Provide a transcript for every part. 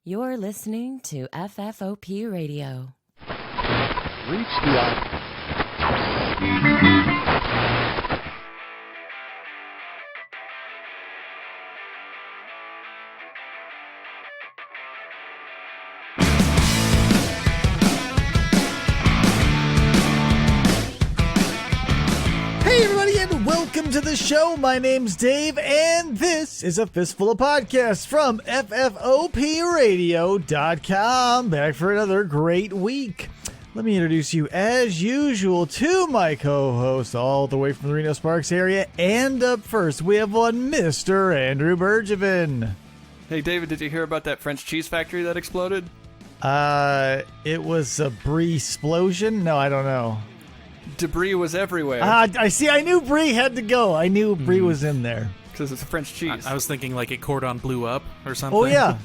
You're listening to FFOP Radio. Reach the Hey everybody, and welcome to the show. My name's Dave, and this is a fistful of podcasts from FFOPradio.com. Back for another great week. Let me introduce you, as usual, to my co-host all the way from the Reno Sparks area. And up first, we have one Mr. Andrew Bergevin. Hey, David, did you hear about that French cheese factory that exploded? It was a brie-splosion? No, I don't know. Debris was everywhere. I see. I knew brie had to go. I knew brie was in there. Because it's a French cheese. I was thinking like a cordon blew up or something. Oh, yeah.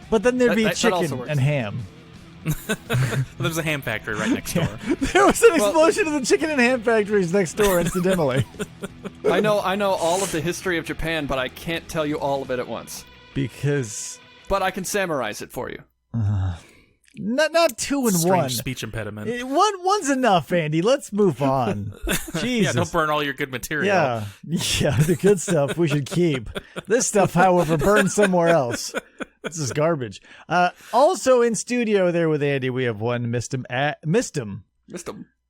But then there'd be That also chicken works. and ham. There's a ham factory right next door. There was an explosion of the chicken and ham factories next door, incidentally. I know all of the history of Japan, but I can't tell you all of it at once. Because But I can summarize it for you. not two and Strange one. speech impediment. One's enough, Andy. Let's move on. Jesus. Yeah, don't burn all your good material. Yeah, the good stuff we should keep. This stuff, however, burn somewhere else. This is garbage. Also in studio there with Andy, we have one Missed him. Mr.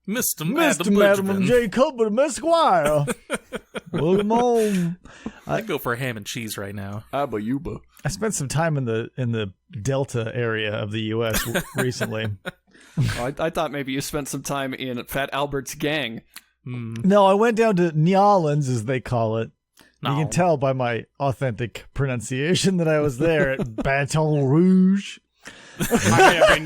Madam Jacob and Miss Squire. Welcome home. I'd go for ham and cheese right now. Abba Yuba. I spent some time in the Delta area of the U.S. recently. I thought maybe you spent some time in Fat Albert's gang. No, I went down to New Orleans, as they call it. No. You can tell by my authentic pronunciation that I was there at Baton Rouge. Yeah,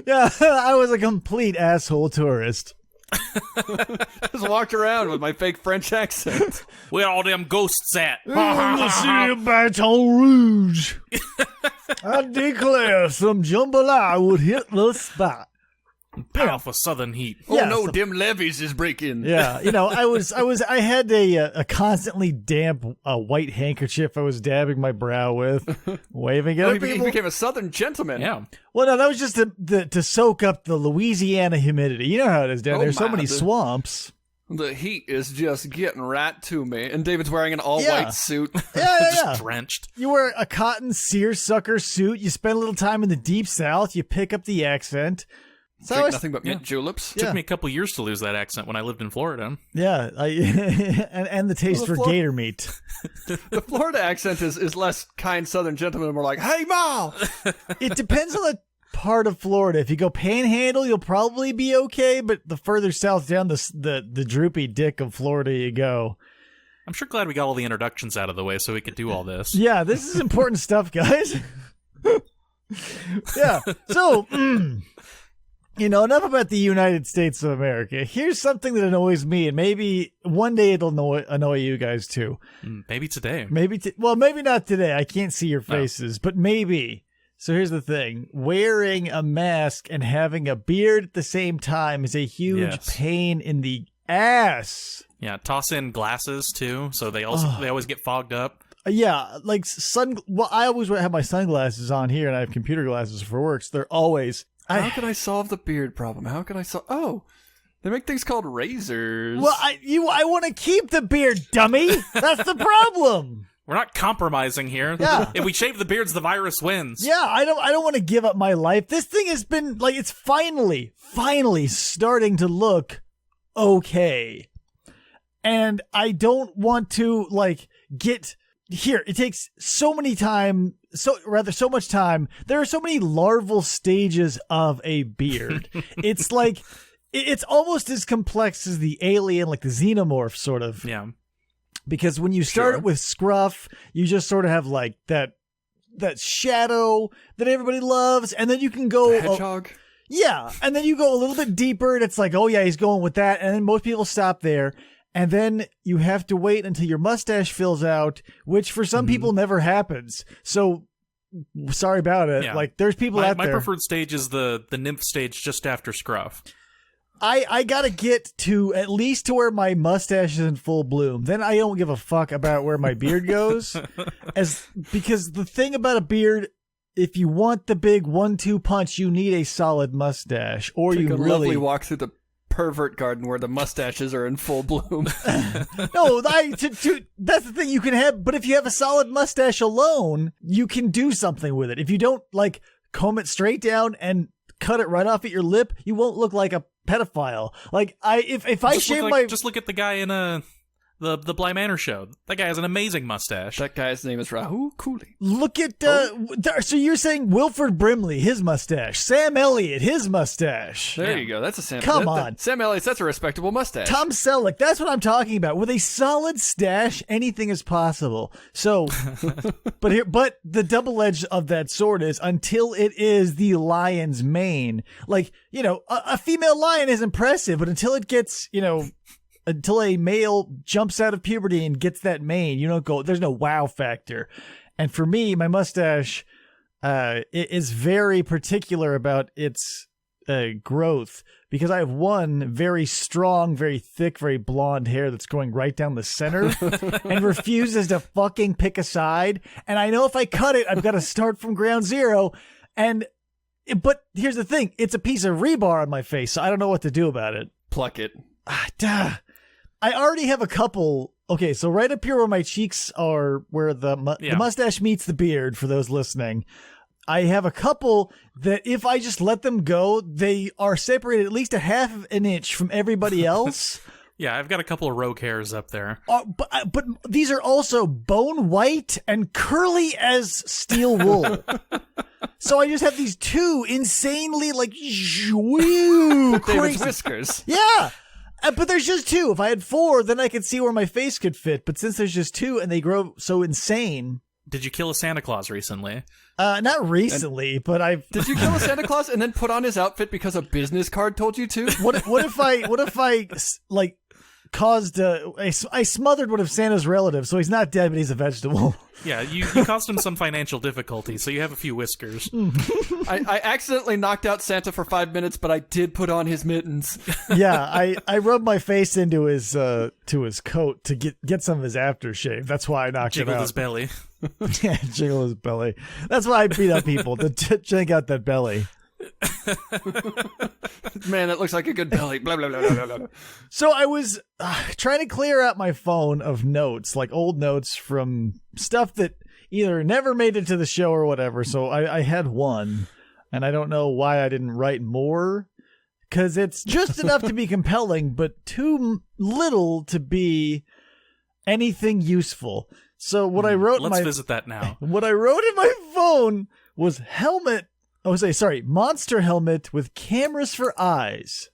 Yeah, I was a complete asshole tourist. just walked around with my fake French accent. Where all them ghosts at? In the city of Baton Rouge, I declare some jambalaya would hit the spot. Powerful southern heat. Yeah, Oh no, so- dim levies is breaking. Yeah, I had a constantly damp white handkerchief I was dabbing my brow with, waving at Oh, other he people. became a southern gentleman. Yeah. Well, no, that was just to soak up the Louisiana humidity. You know how it is down Oh, there. So my, many the- swamps. The heat is just getting right to me. And David's wearing an all-white Yeah. suit. Yeah. Just drenched. You wear a cotton seersucker suit. You spend a little time in the deep south. You pick up the accent. So Drink nothing but mint juleps. Yeah. Took me a couple years to lose that accent when I lived in Florida. Yeah, and the taste for gator meat. The Florida accent is less kind southern gentleman, more like, hey, Ma! It depends on the part of Florida. If you go panhandle, you'll probably be okay, but the further south down the droopy dick of Florida you go. I'm sure glad we got all the introductions out of the way so we could do all this. Yeah, this is important stuff, guys. Yeah, so, enough about the United States of America. Here's something that annoys me, and maybe one day it'll annoy you guys too. Maybe today. Maybe not today. I can't see your faces, but maybe. So here's the thing. Wearing a mask and having a beard at the same time is a huge Yes. pain in the ass. Yeah, toss in glasses too, so they always get fogged up. Yeah, like I always have my sunglasses on here, and I have computer glasses for work, so they're always... How can I solve the beard problem? How can I solve... Oh, they make things called razors. Well, I want to keep the beard, dummy. That's the problem. We're not compromising here. Yeah. If we shave the beards, the virus wins. Yeah, I don't want to give up my life. This thing has been like it's finally starting to look okay. And I don't want to get here. It takes so much time. There are so many larval stages of a beard. It's like it's almost as complex as the alien, like the xenomorph sort of. Yeah. Because when you start it with scruff, you just sort of have like that shadow that everybody loves, and then you can go The hedgehog? yeah, and then you go a little bit deeper, and it's like, oh yeah, he's going with that, and then most people stop there, and then you have to wait until your mustache fills out, which for some people never happens. So sorry about it. Yeah. Like there's people out My there. preferred stage is the nymph stage just after scruff. I gotta get to at least to where my mustache is in full bloom. Then I don't give a fuck about where my beard goes, because the thing about a beard, if you want the big 1-2 punch, you need a solid mustache, or Take you a really lovely walk through the pervert garden where the mustaches are in full bloom. No, that's the thing you can have. But if you have a solid mustache alone, you can do something with it. If you don't like comb it straight down and cut it right off at your lip, you won't look like a pedophile. Like if I shave my just look at the guy in the Bly Manor show. That guy has an amazing mustache. That guy's name is Rahul Cooley. look at so you're saying Wilford Brimley, his mustache, Sam Elliott, his mustache, There you go. That's a Sam. Come on. Sam Elliott. That's a respectable mustache. Tom Selleck. That's what I'm talking about. With a solid stash, anything is possible. So, but the double edge of that sword is until it is the lion's mane. Like, a female lion is impressive, but until it gets, until a male jumps out of puberty and gets that mane, you don't go, there's no wow factor. And for me, my mustache is very particular about its growth, because I have one very strong, very thick, very blonde hair that's going right down the center and refuses to fucking pick a side. And I know if I cut it, I've got to start from ground zero. But here's the thing. It's a piece of rebar on my face, so I don't know what to do about it. Pluck it. I already have a couple. Okay, so right up here where my cheeks are, where the mustache meets the beard, for those listening, I have a couple that if I just let them go, they are separated at least a half of an inch from everybody else. Yeah, I've got a couple of rogue hairs up there. But these are also bone white and curly as steel wool. So I just have these two insanely David's crazy whiskers. Yeah. But there's just two. If I had four, then I could see where my face could fit. But since there's just two and they grow so insane. Did you kill a Santa Claus recently? Not recently, but I've. Did you kill a Santa Claus and then put on his outfit because a business card told you to? What if I caused I smothered one of Santa's relatives, so he's not dead, but he's a vegetable. Yeah, you caused him some financial difficulty, so you have a few whiskers. I accidentally knocked out Santa for 5 minutes, but I did put on his mittens. Yeah, I rubbed my face into his coat to get some of his aftershave. That's why I knocked him out. Jiggled his belly. Yeah, jiggle his belly. That's why I beat up people, to check out that belly. Man, that looks like a good belly. Blah, blah, blah, blah, blah. So I was trying to clear out my phone of notes, like old notes from stuff that either never made it to the show or whatever. So I had one, and I don't know why I didn't write more, because it's just enough to be compelling, but too little to be anything useful. So what I wrote Let's visit that now. What I wrote in my phone was helmet. Monster helmet with cameras for eyes.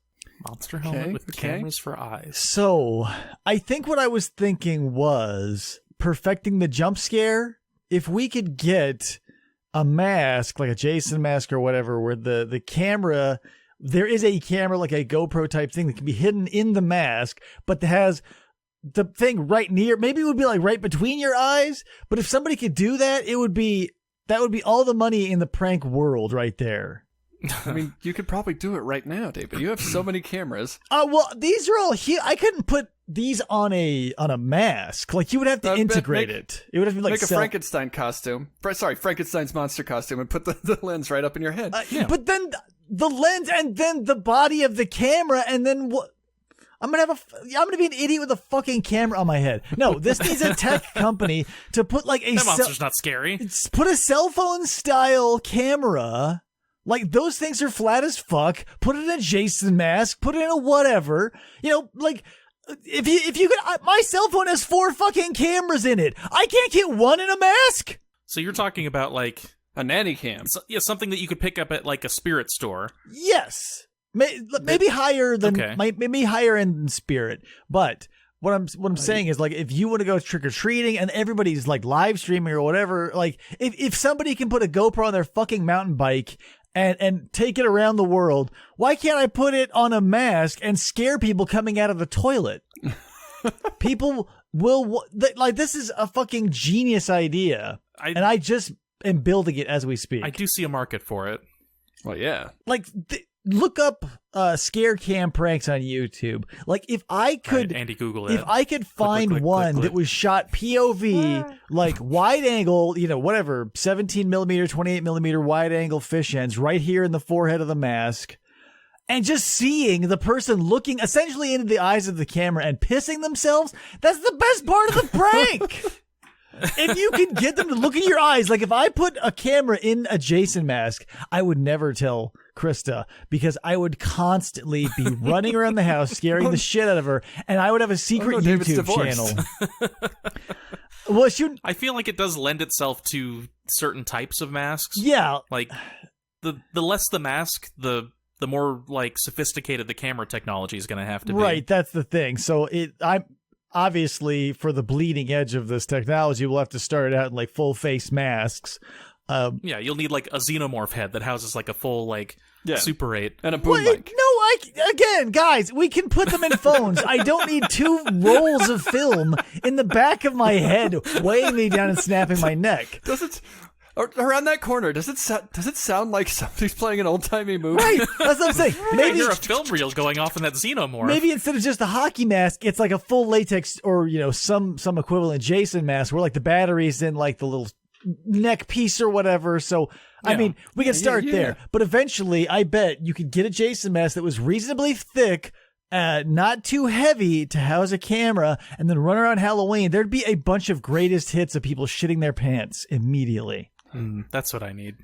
Monster helmet with cameras for eyes. So, I think what I was thinking was perfecting the jump scare. If we could get a mask, like a Jason mask or whatever, where the camera, there is a camera, like a GoPro type thing that can be hidden in the mask, but that has the thing right near, maybe it would be like right between your eyes, but if somebody could do that, that would be all the money in the prank world right there. I mean, you could probably do it right now, David. You have so many cameras. Well, these are all here. I couldn't put these on a mask. Like, you would have to integrate it. It would have to be like make a Frankenstein costume. Frankenstein's monster costume, and put the lens right up in your head. But then the lens, and then the body of the camera, and then what? I'm gonna be an idiot with a fucking camera on my head. No, this needs a tech company to put like a. That monster's not scary. Put a cell phone style camera. Like, those things are flat as fuck. Put it in a Jason mask. Put it in a whatever. If you could, my cell phone has 4 fucking cameras in it. I can't get one in a mask. So you're talking about like a nanny cam? Something that you could pick up at like a spirit store. Yes. Maybe higher than maybe higher in spirit, but what I'm saying is, like, if you want to go trick or treating and everybody's like live streaming or whatever, like if somebody can put a GoPro on their fucking mountain bike and take it around the world, why can't I put it on a mask and scare people coming out of the toilet? People will like, this is a fucking genius idea, and I just am building it as we speak. I do see a market for it. Well, yeah. Like, look up scare cam pranks on YouTube. Like if I could, Andy, Google it. if I could find click, one click. that was shot POV, like wide angle, whatever, 17 millimeter, 28 millimeter wide angle fish ends right here in the forehead of the mask. And just seeing the person looking essentially into the eyes of the camera and pissing themselves, that's the best part of the prank. If you can get them to look in your eyes, like if I put a camera in a Jason mask, I would never tell Krista because I would constantly be running around the house, scaring the shit out of her, and I would have a secret David's YouTube divorced. channel. Well, I feel like it does lend itself to certain types of masks. yeah, Like the less the mask, the more like sophisticated the camera technology is going to have to be. right. That's the thing. So I'm obviously for the bleeding edge of this technology, we'll have to start out in like full face masks. Yeah, you'll need like a xenomorph head that houses like a full like Super 8. And a boom Well, mic. again, guys, we can put them in phones. I don't need 2 rolls of film in the back of my head weighing me down and snapping my neck. Does it... Around that corner, does it sound like somebody's playing an old-timey movie? Right, that's what I'm saying. Maybe you're a film reel going off in that xenomorph. Maybe instead of just a hockey mask, it's like a full latex or some equivalent Jason mask where like the battery's in like the little neck piece or whatever. So I mean, we can start there, but eventually, I bet you could get a Jason mask that was reasonably thick. Not too heavy to house a camera, and then run around Halloween. There'd be a bunch of greatest hits of people shitting their pants immediately. That's what I need.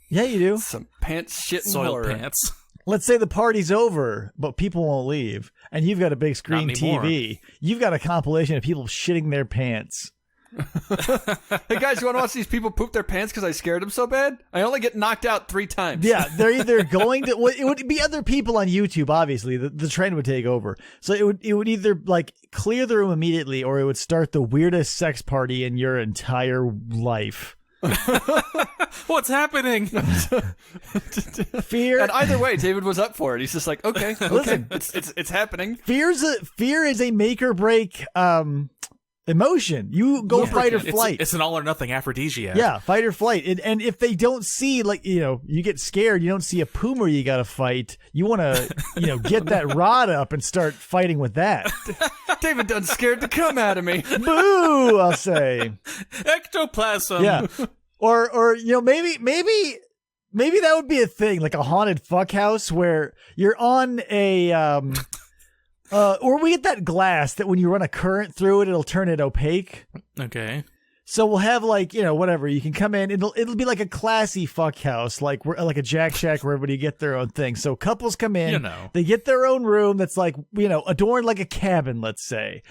Yeah, you do. Some pants shitting Soiled horror. pants. Let's say the party's over, but people won't leave, and you've got a big screen Not anymore. TV. You've got a compilation of people shitting their pants. Hey guys, you want to watch these people poop their pants because I scared them so bad? I only get knocked out 3 times. Yeah, they're either going to. Well, it would be other people on YouTube. Obviously, the trend would take over. So it would either like clear the room immediately, or it would start the weirdest sex party in your entire life. What's happening? Fear. And either way, David was up for it. He's just like, okay, Listen. it's happening. Fear is a make or break emotion. You go fight or flight. It's an all or nothing aphrodisiac. Yeah, fight or flight. And if they don't see, like, you get scared, you don't see a puma you got to fight, you want to, get that rod up and start fighting with that. David done scared the come out of me. Boo, I'll say. Ectoplasm. Yeah. Or maybe that would be a thing, like a haunted fuck house where you're on a or we get that glass that when you run a current through it, it'll turn it opaque. Okay. So we'll have like, whatever. You can come in. It'll be like a classy fuck house, like a Jack Shack where everybody get their own thing. So couples come in, they get their own room that's like, adorned like a cabin, let's say.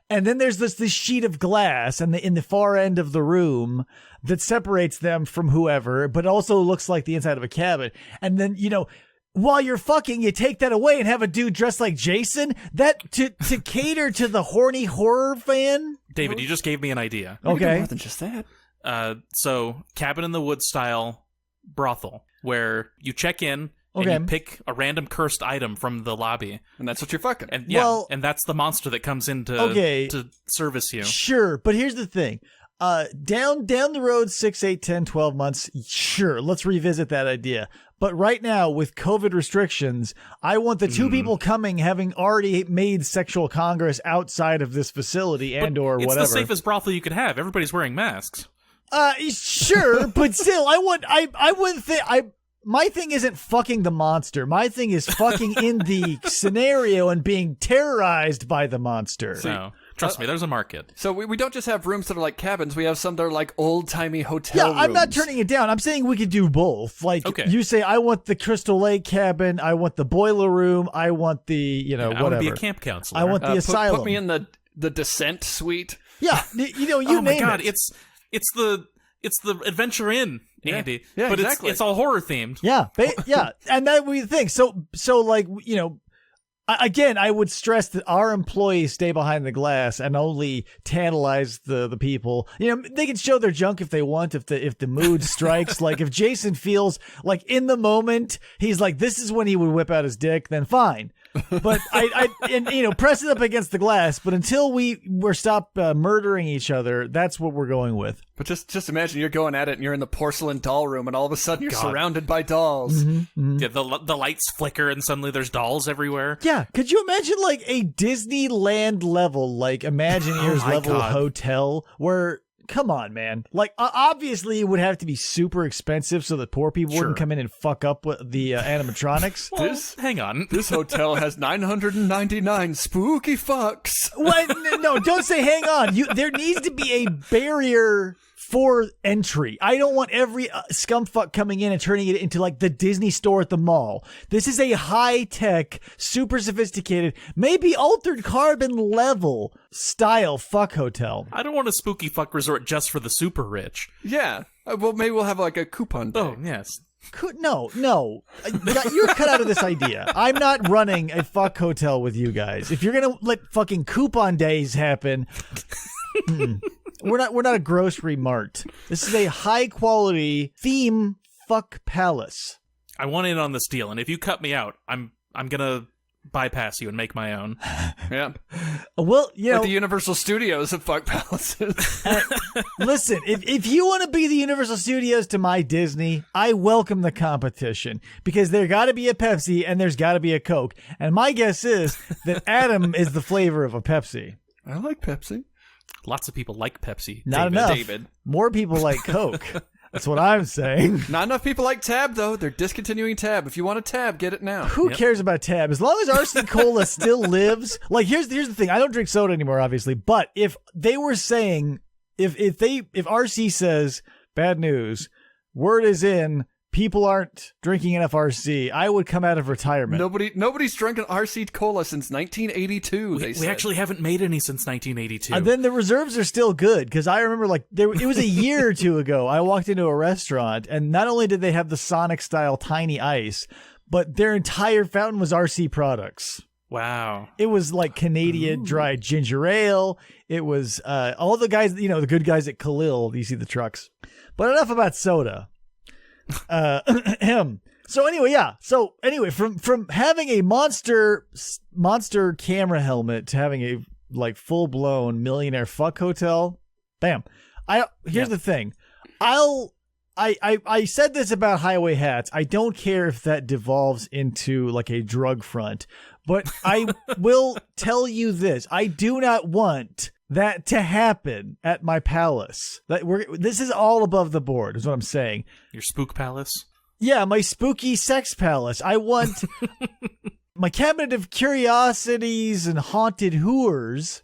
And then there's this sheet of glass in the far end of the room that separates them from whoever, but also looks like the inside of a cabin. And then, while you're fucking, you take that away and have a dude dressed like Jason. That to cater to the horny horror fan. David, you just gave me an idea. Okay. More than just that. So cabin in the woods style brothel where you check in and Okay. you pick a random cursed item from the lobby, And that's what you're fucking. and Well- and that's the monster that comes in to to service you. Sure, but here's the thing. Down the road 6, 8, 10, 12 months, sure, let's revisit that idea. But right now, with COVID restrictions, I want the two people coming having already made sexual congress outside of this facility But or it's whatever. the safest brothel you could have. Everybody's wearing masks. Sure, but still, I wouldn't think, my thing isn't fucking the monster. My thing is fucking in the scenario and being terrorized by the monster. So trust me, there's a market. So we don't just have rooms that are like cabins. We have some that are like old-timey hotel Yeah, rooms. I'm not turning it down. I'm saying we could do both. Like, Okay. you say, I want the Crystal Lake cabin, I want the boiler room, I want the, I whatever. want to be a camp counselor. I want the asylum. Put me in the descent suite. Yeah, you oh my name god, it. it's the Adventure Inn, Andy. Yeah, but exactly. it's all horror themed. Yeah, yeah, and that would be the thing. So like, again, I would stress that our employees stay behind the glass and only tantalize the people. They can show their junk if they want, if the mood strikes. Like if Jason feels like in the moment he's like, this is when he would whip out his dick, then fine. But press it up against the glass. But until we're stopped murdering each other, that's what we're going with. But just imagine you're going at it and you're in the porcelain doll room and all of a sudden you're surrounded by dolls. Yeah, the lights flicker and suddenly there's dolls everywhere. Yeah, could you imagine like a Disneyland level, like Imagineers level hotel where... Come on, man. Like, obviously, it would have to be super expensive so that poor people wouldn't come in and fuck up with the animatronics. Well, hang on. This hotel has 999 spooky fucks. What? No, don't say hang on. There needs to be a barrier for entry. I don't want every scumfuck coming in and turning it into like the Disney store at the mall. This is a high-tech, super sophisticated, maybe altered carbon level style fuck hotel. I don't want a spooky fuck resort just for the super rich. Yeah. Well, maybe we'll have like a coupon day. Oh, yes. No. You're cut out of this idea. I'm not running a fuck hotel with you guys. If you're going to let fucking coupon days happen... We're not a grocery mart. This is a high quality theme fuck palace. I want in on this deal, and if you cut me out, I'm gonna bypass you and make my own. Yeah. Well, like the Universal Studios of fuck palaces. Listen, if you want to be the Universal Studios to my Disney, I welcome the competition because there got to be a Pepsi and there's got to be a Coke. And my guess is that Adam is the flavor of a Pepsi. I like Pepsi. Lots of people like Pepsi. Not enough. More people like Coke. That's what I'm saying. Not enough people like Tab, though. They're discontinuing Tab. If you want a Tab, get it now. Who cares about Tab? As long as RC Cola still lives. Like, here's the thing. I don't drink soda anymore, obviously. But if they were saying, if RC says, bad news, word is in, people aren't drinking enough RC, I would come out of retirement. Nobody's drunk an RC Cola since 1982, we actually haven't made any since 1982. And then the reserves are still good, because I remember, like, it was a year or two ago, I walked into a restaurant, and not only did they have the Sonic-style tiny ice, but their entire fountain was RC products. Wow. It was like Canadian dried ginger ale. It was all the guys, the good guys at Khalil, you see the trucks. But enough about soda. So anyway, from having a monster camera helmet to having a like full blown millionaire fuck hotel, bam. Here's the thing. I said this about highway hats. I don't care if that devolves into like a drug front, but I will tell you this. I do not want that to happen at my palace. This is all above the board, is what I'm saying. Your spook palace? Yeah, my spooky sex palace. I want my cabinet of curiosities and haunted hooers.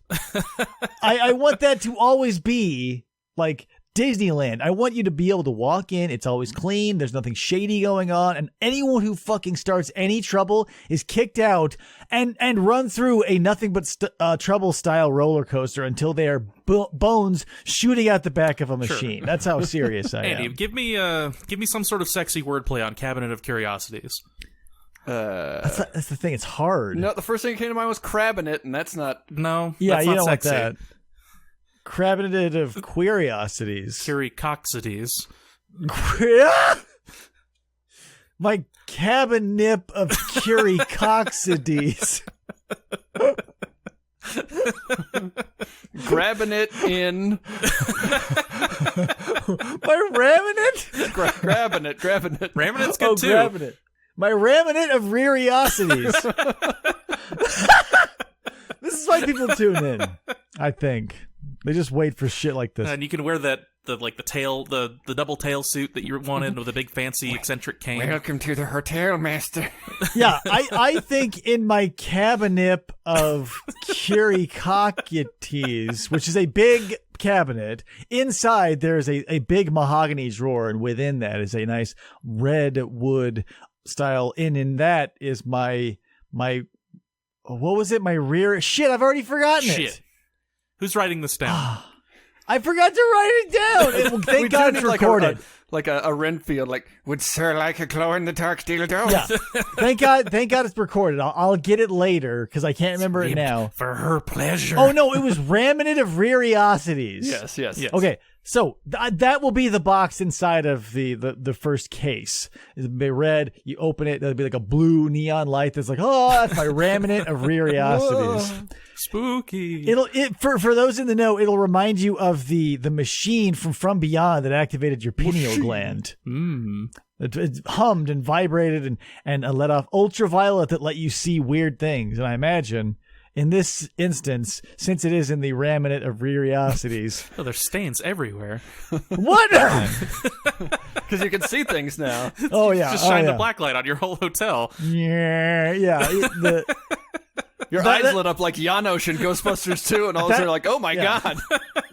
I want that to always be like Disneyland. I want you to be able to walk in. It's always clean. There's nothing shady going on. And anyone who fucking starts any trouble is kicked out and run through a nothing but trouble style roller coaster until they are bones shooting out the back of a machine. Sure. That's how serious I am. Andy, give me some sort of sexy wordplay on Cabinet of Curiosities. That's the thing. It's hard. No, the first thing that came to mind was crabbing it, and that's not. No, yeah, that's you not don't sexy. want that. Cabinet of curiosities. Curiosities. My cabinet of curiosities. Grabbing it in. My raminate? Grabbing it. Raminet's good too. Grabbing it. My raminate of reariosities. This is why people tune in, I think. They just wait for shit like this. And you can wear the double tail suit that you wanted with a big fancy eccentric cane. Welcome to the hotel, master. Yeah, I think in my cabinet of curiosities, which is a big cabinet, inside there is a big mahogany drawer, and within that is a nice red wood style. And in that is my what was it? My rear shit. I've already forgotten it. Who's writing this down? I forgot to write it down. Thank God it's recorded. Like a Renfield, like, would sir like a glow-in-the-dark dildo? Yeah. Thank God it's recorded. I'll get it later because I can't remember it now. For her pleasure. Oh, no, it was Raminate of Reariosities. Yes. Okay, So that will be the box inside of the first case. It'll be red. You open it. There'll be like a blue neon light that's like, oh, that's my remnant of Reariosities. Spooky. For those in the know, it'll remind you of the machine from Beyond that activated your pineal gland. It hummed and vibrated and let off ultraviolet that let you see weird things. And I imagine in this instance, since it is in the remnant of Reariosities. Oh, there's stains everywhere. What? Because you can see things now. Oh, yeah. Just shine the black light on your whole hotel. Yeah. Your eyes lit up like Janosch in Ghostbusters 2, and all of a sudden you're like, oh my God.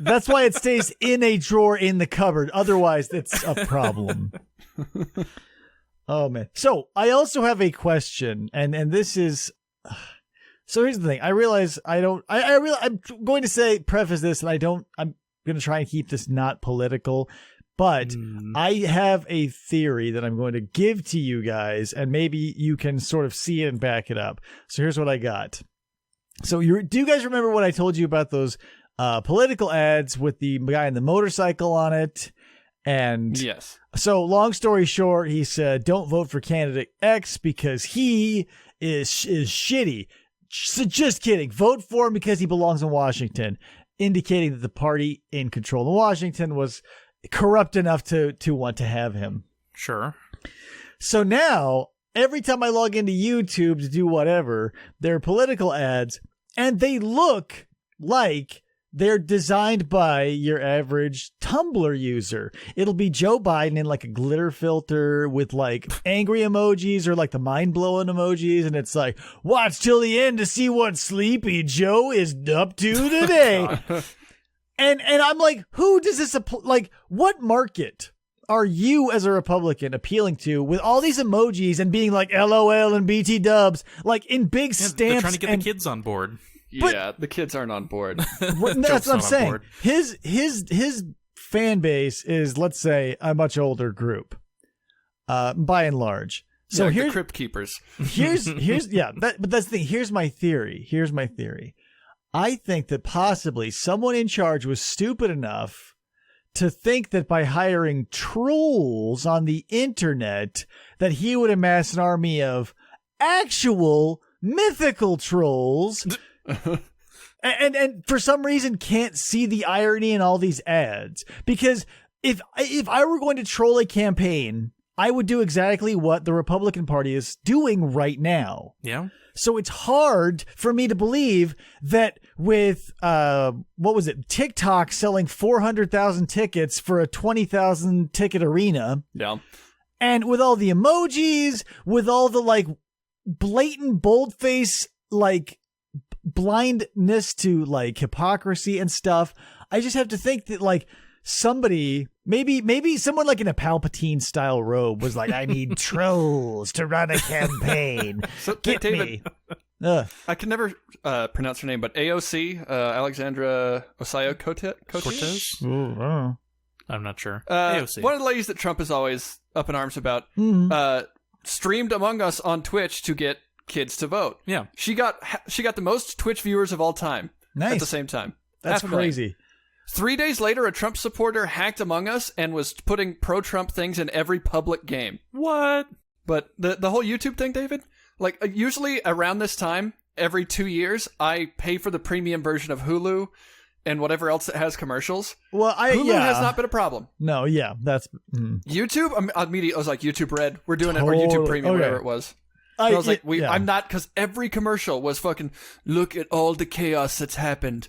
That's why it stays in a drawer in the cupboard. Otherwise, it's a problem. Oh, man. So I also have a question, and this is... So here's the thing. I realize I'm going to preface this, and I'm going to try and keep this not political, but I have a theory that I'm going to give to you guys, and maybe you can sort of see it and back it up. So here's what I got. So do you guys remember what I told you about those political ads with the guy on the motorcycle on it? And yes. So long story short, he said, don't vote for candidate X because he is shitty. So just kidding. Vote for him because he belongs in Washington, indicating that the party in control in Washington was corrupt enough to want to have him. Sure. So now, every time I log into YouTube to do whatever, there are political ads, and they look like they're designed by your average Tumblr user. It'll be Joe Biden in like a glitter filter with like angry emojis or like the mind-blowing emojis. And it's like, watch till the end to see what Sleepy Joe is up to today. and I'm like, who does this, like, what market are you as a Republican appealing to with all these emojis and being like LOL and BT dubs, like in big stamps? They're trying to get the kids on board. Yeah, the kids aren't on board. That's what I'm saying. His fan base is, let's say, a much older group, by and large. So here's the Crypt Keepers. But that's the thing. Here's my theory. I think that possibly someone in charge was stupid enough to think that by hiring trolls on the internet that he would amass an army of actual mythical trolls. And for some reason can't see the irony in all these ads. Because if I were going to troll a campaign, I would do exactly what the Republican Party is doing right now. Yeah. So it's hard for me to believe that with, TikTok selling 400,000 tickets for a 20,000 ticket arena. Yeah. And with all the emojis, with all the like blatant boldface, like, blindness to like hypocrisy and stuff, I just have to think that like somebody, maybe someone like in a Palpatine style robe was like, I need trolls to run a campaign. So Get David, me. I can never pronounce her name, but AOC, Alexandra Ocasio-Cortez. I'm not sure. AOC. One of the ladies that Trump is always up in arms about, streamed Among Us on Twitch to get kids to vote. Yeah. She got the most Twitch viewers of all time. Nice. At the same time. That's crazy. 3 days later, a Trump supporter hacked Among Us and was putting pro-Trump things in every public game. What? But the whole YouTube thing, David, like usually around this time, every 2 years, I pay for the premium version of Hulu and whatever else that has commercials. Well, Hulu has not been a problem. No, yeah, that's YouTube. I was like, YouTube Red. We're doing it, or YouTube Premium, whatever it was. I was like, I'm not, because every commercial was fucking, look at all the chaos that's happened.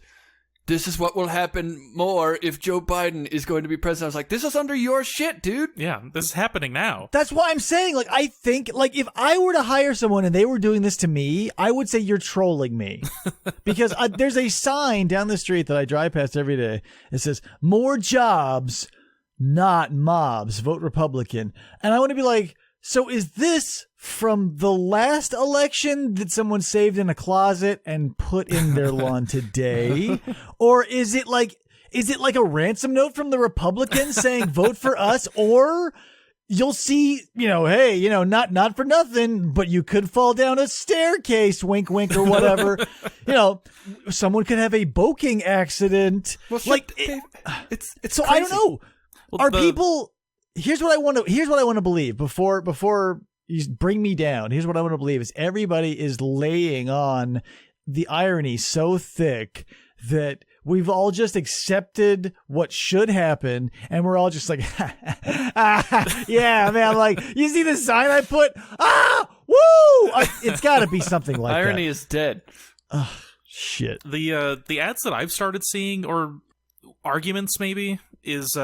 This is what will happen more if Joe Biden is going to be president. I was like, this is under your shit, dude. Yeah, this is happening now. That's why I'm saying, like, I think, like, if I were to hire someone and they were doing this to me, I would say you're trolling me. Because there's a sign down the street that I drive past every day. It says, more jobs, not mobs. Vote Republican. And I want to be like, so is this from the last election that someone saved in a closet and put in their lawn today? Or is it like a ransom note from the Republicans saying vote for us? Or you'll see, hey, not for nothing, but you could fall down a staircase, wink, wink, or whatever. Someone could have a boking accident. Well, it's so crazy. I don't know. Well, People? Here's what I want to believe before you bring me down. Here's what I want to believe is everybody is laying on the irony so thick that we've all just accepted what should happen, and we're all just like, yeah, man. Like, you see the sign I put? Woo! It's got to be something like irony that. is dead. Shit. The ads that I've started seeing, or arguments maybe, is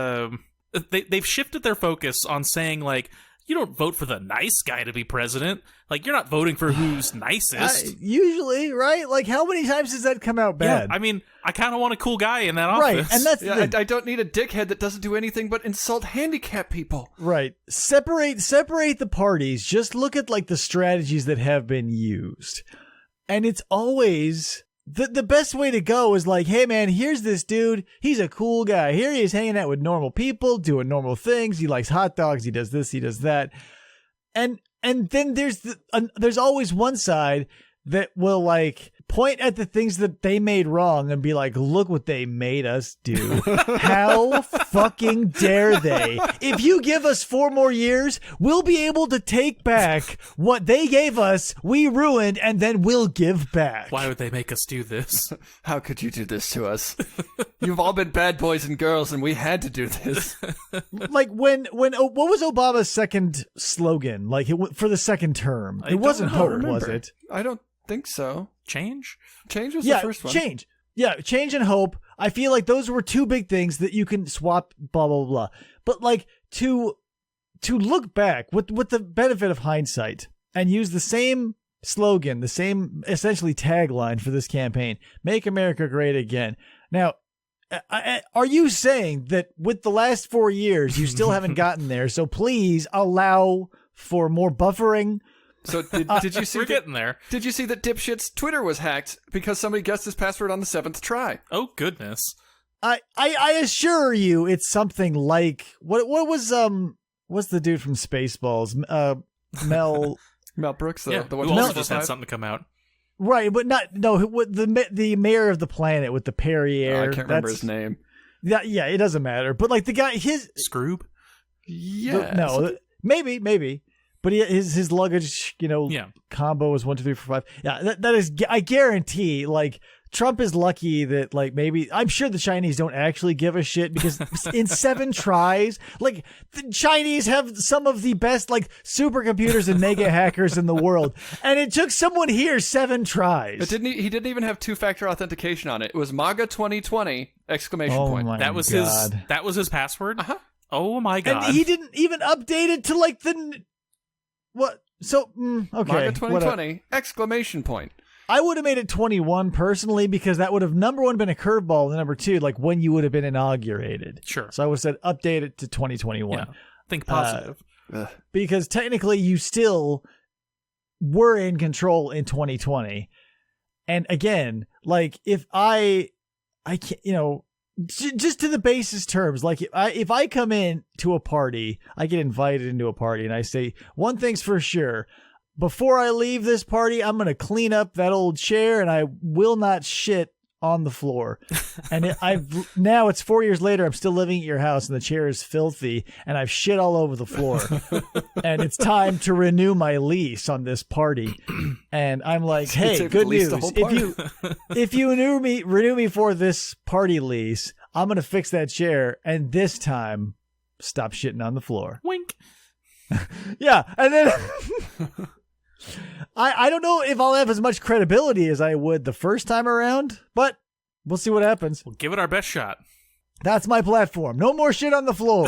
they've shifted their focus on saying, like, you don't vote for the nice guy to be president. Like, you're not voting for who's nicest. Usually, right? Like, how many times does that come out bad? Yeah, I mean, I kind of want a cool guy in that office. Right, and that's the thing. I don't need a dickhead that doesn't do anything but insult handicapped people. Right. Separate the parties. Just look at, like, the strategies that have been used. And it's always... The best way to go is like, hey, man, here's this dude. He's a cool guy. Here he is hanging out with normal people, doing normal things. He likes hot dogs. He does this. He does that. And then there's always one side that will, like, point at the things that they made wrong and be like, look what they made us do. How fucking dare they? If you give us 4 more years, we'll be able to take back what they gave us, we ruined, and then we'll give back. Why would they make us do this? How could you do this to us? You've all been bad boys and girls, and we had to do this. Like, what was Obama's second slogan? Like, for the second term? It wasn't hope, was it? I don't think so. Change? Change was the first one. Change. Yeah, change and hope. I feel like those were 2 big things that you can swap, blah, blah, blah. But, like, to look back with the benefit of hindsight and use the same slogan, the same essentially tagline for this campaign, Make America Great Again. Now, are you saying that with the last 4 years, you still haven't gotten there, so please allow for more buffering? So did you see? We're getting there. Did you see that dipshit's Twitter was hacked because somebody guessed his password on the 7th try? Oh goodness! I assure you, it's something like what was what's the dude from Spaceballs? Mel Brooks. The one who also just had something to come out. Right, but the mayor of the planet with the Perrier. I can't remember his name. Yeah, it doesn't matter. But like the guy, his Scroob. Yeah, maybe. But his luggage, combo was 1, 2, 3, 4, 5. Yeah, that is. I guarantee, like, Trump is lucky that, like, maybe I'm sure the Chinese don't actually give a shit because in 7 tries, like, the Chinese have some of the best, like, supercomputers and mega hackers in the world, and it took someone here 7 tries. He didn't even have 2-factor authentication on it. It was MAGA 2020 ! That was his password. Oh my god! And he didn't even update it to like the. What? So, okay. MAGA 2020! ! I would have made it 21 personally because that would have, number 1, been a curveball, and number 2, like when you would have been inaugurated. Sure. So I would have said update it to 2021. Yeah. Think positive. Because technically you still were in control in 2020. And again, like if I can't, just to the basest terms, like if I come in to a party, I get invited into a party and I say, one thing's for sure, before I leave this party, I'm going to clean up that old chair and I will not shit on the floor. And now it's 4 years later, I'm still living at your house and the chair is filthy and I've shit all over the floor. And it's time to renew my lease on this party. And I'm like, hey, good news. If you renew me for this party lease, I'm going to fix that chair. And this time, stop shitting on the floor. Wink. Yeah. And then I don't know if I'll have as much credibility as I would the first time around, but we'll see what happens. We'll give it our best shot. That's my platform. No more shit on the floor.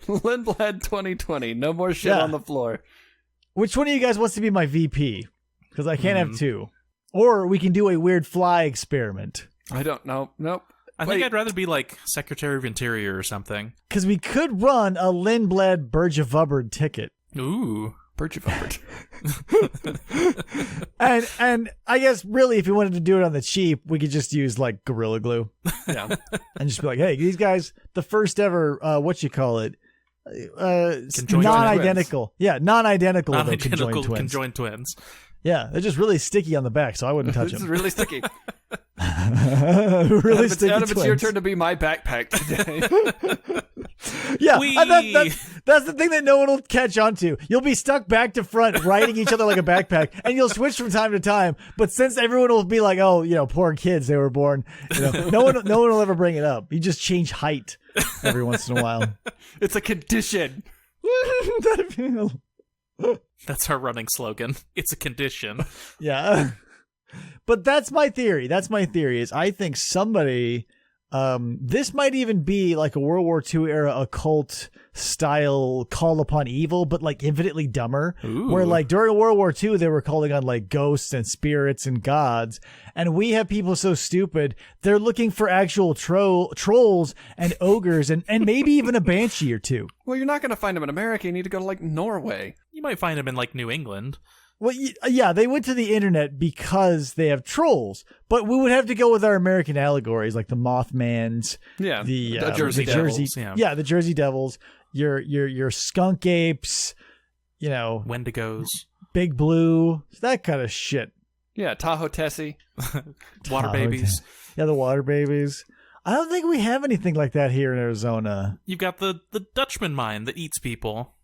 Lindblad 2020. No more shit on the floor. Which one of you guys wants to be my VP? Because I can't have 2. Or we can do a weird fly experiment. I don't know. Nope. I think I'd rather be like Secretary of Interior or something. Because we could run a Lindblad Burge-Vubbard ticket. Ooh. Burge-Vubbard. and I guess really if you wanted to do it on the cheap, we could just use like Gorilla Glue. Yeah. And just be like, hey, these guys, the first ever, non-identical. Yeah, non-identical. Non-identical conjoined twins. twins. Yeah, they're just really sticky on the back, so I wouldn't touch them. It's really sticky. Really sticky Adam, it's your twins. turn to be my backpack today. Yeah, that's the thing that no one will catch on to. You'll be stuck back to front, riding each other like a backpack, and you'll switch from time to time. But since everyone will be like, "Oh, poor kids, they were born," no one will ever bring it up. You just change height every once in a while. It's a condition. That's our running slogan. It's a condition. Yeah. But that's my theory. Is I think somebody, this might even be like a World War II era occult style call upon evil, but like infinitely dumber. Ooh. Where like during World War II, they were calling on like ghosts and spirits and gods. And we have people so stupid, they're looking for actual trolls and ogres and maybe even a banshee or two. Well, you're not going to find them in America. You need to go to like Norway. You might find them in like New England. Well, yeah, they went to the internet because they have trolls, but we would have to go with our American allegories like the Mothmans, the Jersey Devils, the Jersey Devils, your skunk apes, Wendigos, Big Blue, that kind of shit. Yeah, Tahoe Tessie, water babies. Yeah, the water babies. I don't think we have anything like that here in Arizona. You've got the Dutchman mine that eats people.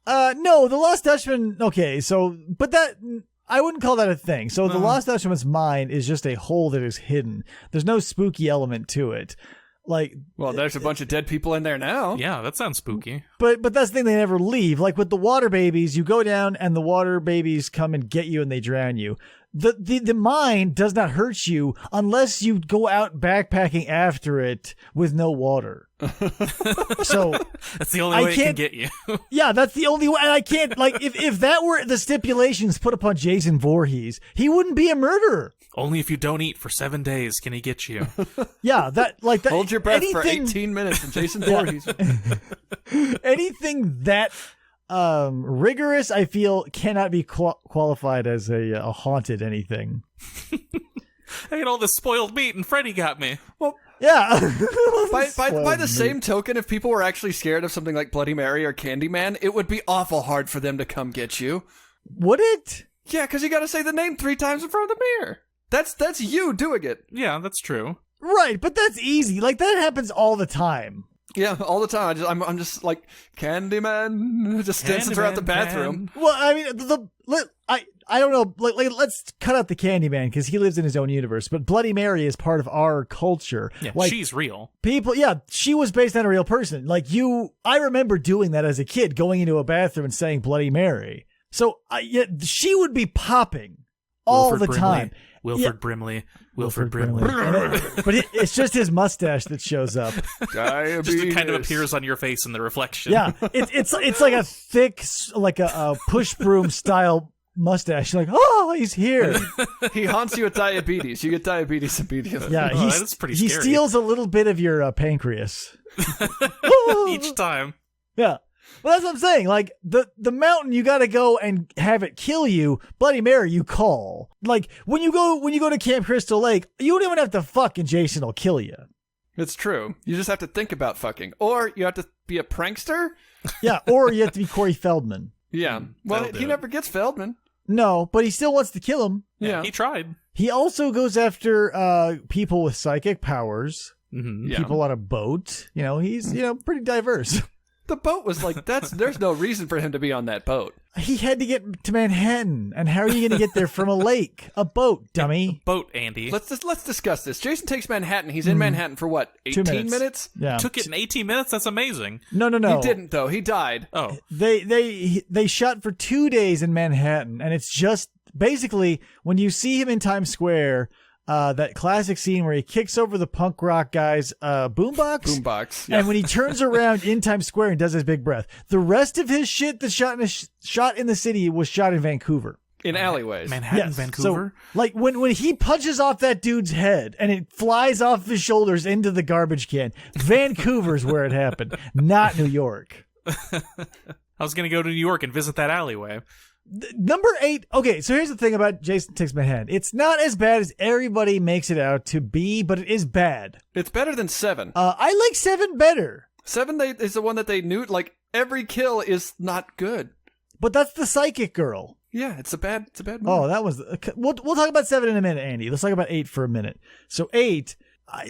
No, the Lost Dutchman. Okay, but that I wouldn't call that a thing. So the Lost Dutchman's mine is just a hole that is hidden. There's no spooky element to it. Like, well, there's a bunch of dead people in there now. Yeah, that sounds spooky. But that's the thing, they never leave. Like with the water babies, you go down and the water babies come and get you and they drown you. The mine does not hurt you unless you go out backpacking after it with no water. So that's the only way it can get you. Yeah, that's the only way. And I can't, like, if that were the stipulations put upon Jason Voorhees, he wouldn't be a murderer. Only if you don't eat for 7 days can he get you. Yeah, that. Hold your breath for 18 minutes and Jason Voorhees. Anything that rigorous, I feel, cannot be qualified as a haunted anything. I ate all this spoiled meat and Freddy got me. Well, yeah. by the same token, if people were actually scared of something like Bloody Mary or Candyman, it would be awful hard for them to come get you. Would it? Yeah, because you got to say the name 3 times in front of the mirror. That's you doing it. Yeah, that's true. Right, but that's easy. Like, that happens all the time. Yeah, all the time. I'm just like Candyman, just dancing throughout the bathroom. Well, I mean, I don't know. Let's cut out the Candyman because he lives in his own universe. But Bloody Mary is part of our culture. Yeah, like, she's real. People, she was based on a real person. Like I remember doing that as a kid, going into a bathroom and saying Bloody Mary. So she would be popping all the time. Wilford Brimley. But it's just his mustache that shows up. Diabetes. Just it kind of appears on your face in the reflection. Yeah, it's like a thick, like a push broom style mustache. You're like, oh, he's here. He haunts you with diabetes. You get diabetes immediately. Yeah, that's pretty scary. He steals a little bit of your pancreas each time. Yeah. Well, that's what I'm saying. Like, the mountain, you gotta go and have it kill you. Bloody Mary, you call. Like, when you go to Camp Crystal Lake, you don't even have to fuck and Jason will kill you. It's true. You just have to think about fucking. Or you have to be a prankster. Yeah, or you have to be Corey Feldman. Yeah. Well, he never gets Feldman. No, but he still wants to kill him. Yeah, he tried. He also goes after people with psychic powers. Mm-hmm. People on a boat. He's, pretty diverse. The boat was like, there's no reason for him to be on that boat. He had to get to Manhattan, and how are you going to get there from a lake? A boat, dummy. A boat, Andy. Let's discuss this. Jason takes Manhattan. He's in Manhattan for what, 18 minutes? Yeah. Took it in 18 minutes? That's amazing. No. He didn't, though. He died. Oh. They shot for 2 days in Manhattan, and it's just, basically, when you see him in Times Square, that classic scene where he kicks over the punk rock guy's boombox. Yeah. And when he turns around in Times Square and does his big breath. The rest of his shit that's shot in the city was shot in Vancouver. In alleyways. Manhattan, yes. Vancouver? So, like, when he punches off that dude's head and it flies off his shoulders into the garbage can, Vancouver's where it happened, not New York. I was going to go to New York and visit that alleyway. Number 8. Okay, so here's the thing about Jason Takes Manhattan. It's not as bad as everybody makes it out to be, but it is bad. It's better than 7. I like 7 better. 7 is the one that they knew. Like, every kill is not good. But that's the psychic girl. Yeah, it's a bad movie. Oh, that was... We'll talk about 7 in a minute, Andy. Let's talk about 8 for a minute. So 8,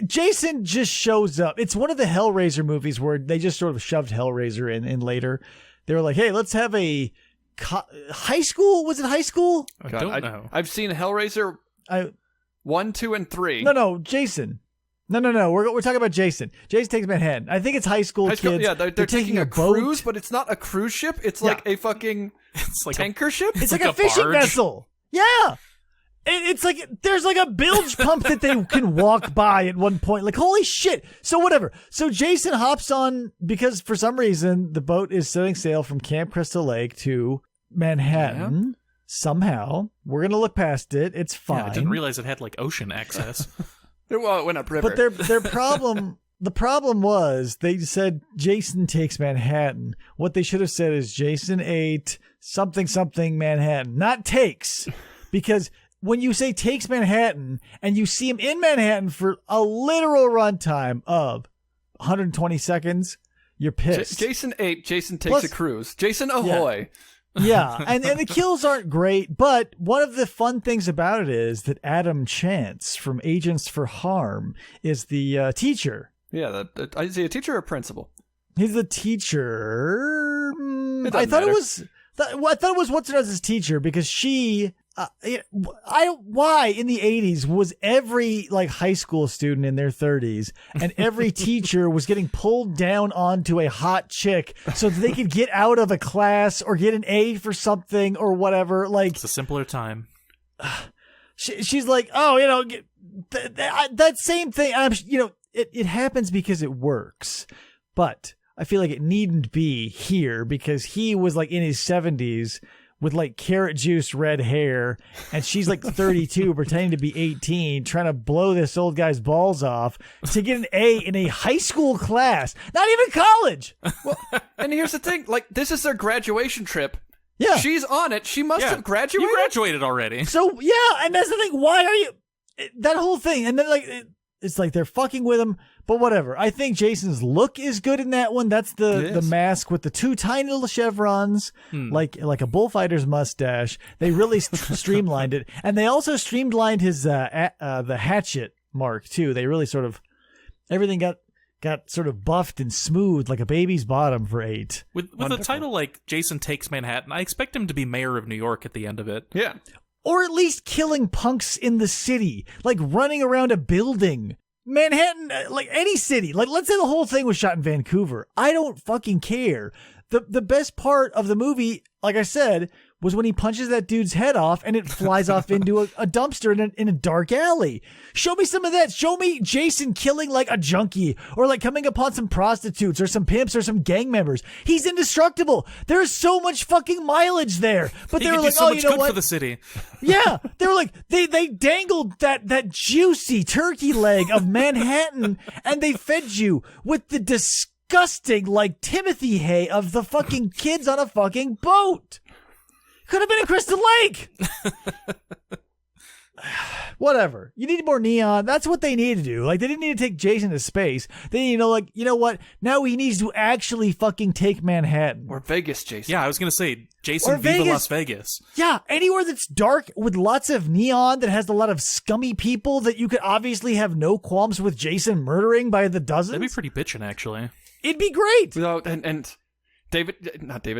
Jason just shows up. It's one of the Hellraiser movies where they just sort of shoved Hellraiser in later. They were like, hey, let's have a... high school? Was it high school? I don't know. I've seen Hellraiser 1, 2, and 3. No, Jason. No. We're talking about Jason. Jason Takes Manhattan. I think it's high school kids. Yeah, they're taking a cruise, but it's not a cruise ship. It's like a fucking tanker ship. It's like a fishing barge. vessel. Yeah. It's like there's like a bilge pump that they can walk by at one point. Like, holy shit. So whatever. So Jason hops on because for some reason the boat is setting sail from Camp Crystal Lake to Manhattan. Yeah. Somehow. We're going to look past it. It's fine. Yeah, I didn't realize it had like ocean access. Well, it went upriver. But their problem, the problem was they said Jason Takes Manhattan. What they should have said is Jason ate something Manhattan, not takes, because when you say takes Manhattan and you see him in Manhattan for a literal runtime of 120 seconds, you're pissed. Jason ate. Jason takes a cruise. Jason ahoy. Yeah. Yeah, and the kills aren't great, but one of the fun things about it is that Adam Chance from Agents for Harm is the teacher. Yeah, is he a teacher or principal? He's the teacher. I thought it was what's her his teacher because she. Why in the 80s was every like high school student in their 30s and every teacher was getting pulled down onto a hot chick so that they could get out of a class or get an A for something or whatever. Like, it's a simpler time. She's like, oh, that same thing. It happens because it works, but I feel like it needn't be here because he was like in his 70s. With like carrot juice red hair, and she's like 32 pretending to be 18, trying to blow this old guy's balls off to get an A in a high school class, not even college. Well, and here's the thing, like, this is their graduation trip. Yeah. She's on it. She must have graduated. You graduated already. So, yeah, and that's the thing. Why are you... That whole thing, and then like... It's like they're fucking with him, but whatever. I think Jason's look is good in that one. That's the mask with the 2 tiny little chevrons, like a bullfighter's mustache. They really streamlined it, and they also streamlined his the hatchet mark too. They really sort of everything got sort of buffed and smooth like a baby's bottom for 8. With a title like Jason Takes Manhattan, I expect him to be mayor of New York at the end of it. Yeah. Or at least killing punks in the city, like running around a building. Manhattan, like any city. Like, let's say the whole thing was shot in Vancouver. I don't fucking care. The best part of the movie, like I said, was when he punches that dude's head off and it flies off into a dumpster in a dark alley. Show me some of that. Show me Jason killing like a junkie or like coming upon some prostitutes or some pimps or some gang members. He's indestructible. There's so much fucking mileage there. But they were like, so oh, much you know good what? For the city. Yeah, they were like they dangled that juicy turkey leg of Manhattan and they fed you with the disgusting like Timothy hay of the fucking kids on a fucking boat. Could have been in Crystal Lake. Whatever. You need more neon. That's what they need to do. Like, they didn't need to take Jason to space. They need to know, like, you know what? Now he needs to actually fucking take Manhattan. Or Vegas, Jason. Yeah, I was going to say, Jason, Viva Las Vegas. Yeah, anywhere that's dark with lots of neon that has a lot of scummy people that you could obviously have no qualms with Jason murdering by the dozens. That'd be pretty bitchin', actually. It'd be great.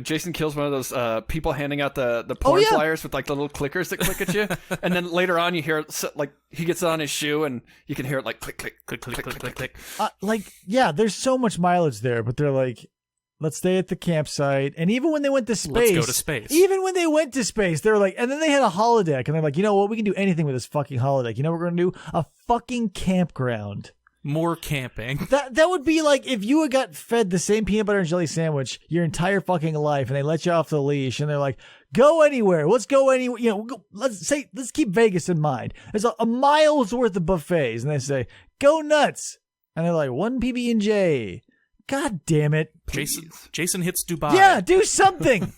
Jason kills one of those people handing out the porn flyers with like the little clickers that click at you, and then later on you hear like he gets it on his shoe and you can hear it like click click click click click click click. There's so much mileage there, but they're like, let's stay at the campsite. And even when they went to space, let's go to space. Even when they went to space, they're like, and then they had a holodeck, and they're like, you know what? We can do anything with this fucking holodeck. You know what we're gonna do? A fucking campground. More camping. That would be like if you had got fed the same peanut butter and jelly sandwich your entire fucking life and they let you off the leash and they're like, go anywhere. Let's go anywhere. Let's keep Vegas in mind. There's a mile's worth of buffets and they say, go nuts. And they're like, 1 PB&J. God damn it. Jason hits Dubai. Yeah, do something.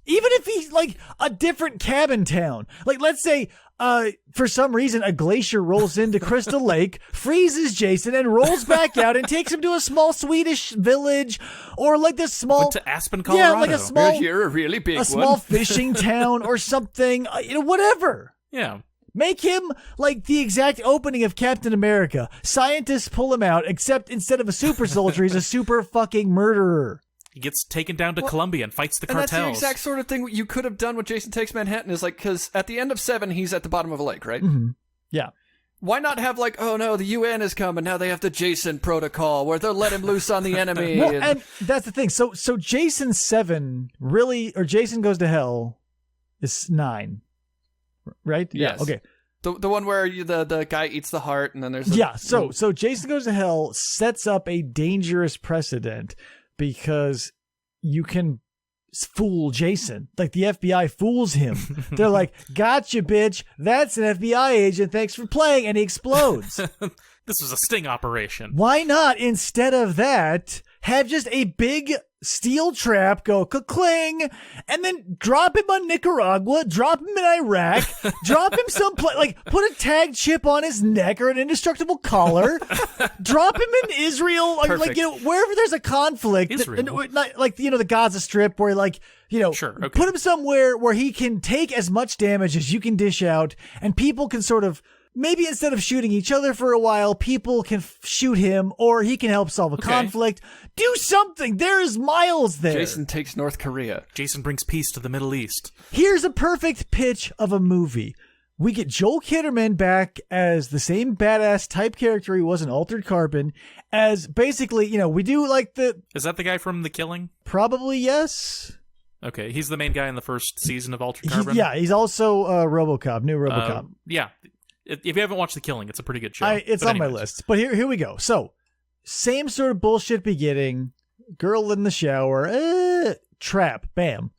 Even if he's like a different cabin town. Like, let's say for some reason, a glacier rolls into Crystal Lake, freezes Jason, and rolls back out and takes him to a small Swedish village, or like this small Went to Aspen, Colorado. Yeah, like a small, you're a really big small fishing town or something. Whatever. Yeah. Make him like the exact opening of Captain America. Scientists pull him out, except instead of a super soldier, he's a super fucking murderer. He gets taken down to Colombia and fights the cartels. cartels. And that's the exact sort of thing you could have done with Jason Takes Manhattan, is like, because at the end of 7, he's at the bottom of a lake, right? Mm-hmm. Yeah. Why not have like, oh no, the UN is coming, now they have the Jason protocol, where they'll let him loose on the enemy. Well, and that's the thing. So Jason 7, really, or Jason Goes to Hell is 9, right? Yes. Yeah, okay. The one where the guy eats the heart, and then there's... So Jason Goes to Hell sets up a dangerous precedent, because you can fool Jason. Like, the FBI fools him. They're like, gotcha, bitch. That's an FBI agent. Thanks for playing. And he explodes. This was a sting operation. Why not, instead of that, have just a big steel trap go ka-cling, and then drop him on Nicaragua, drop him in Iraq, drop him someplace, like put a tag chip on his neck or an indestructible collar, drop him in Israel, or like, wherever there's a conflict, like, the Gaza Strip, where like, sure, okay. Put him somewhere where he can take as much damage as you can dish out, and people can sort of, maybe instead of shooting each other for a while, people can shoot him, or he can help solve a conflict. Do something. There is miles there. Jason takes North Korea. Jason brings peace to the Middle East. Here's a perfect pitch of a movie. We get Joel Kinnaman back as the same badass type character he was in Altered Carbon, as basically, we do like the... Is that the guy from The Killing? Probably, yes. Okay, he's the main guy in the first season of Altered Carbon? He's also RoboCop, new RoboCop. Yeah. If you haven't watched The Killing, it's a pretty good show. It's on my list. But here we go. So, same sort of bullshit beginning. Girl in the shower. Trap. Bam.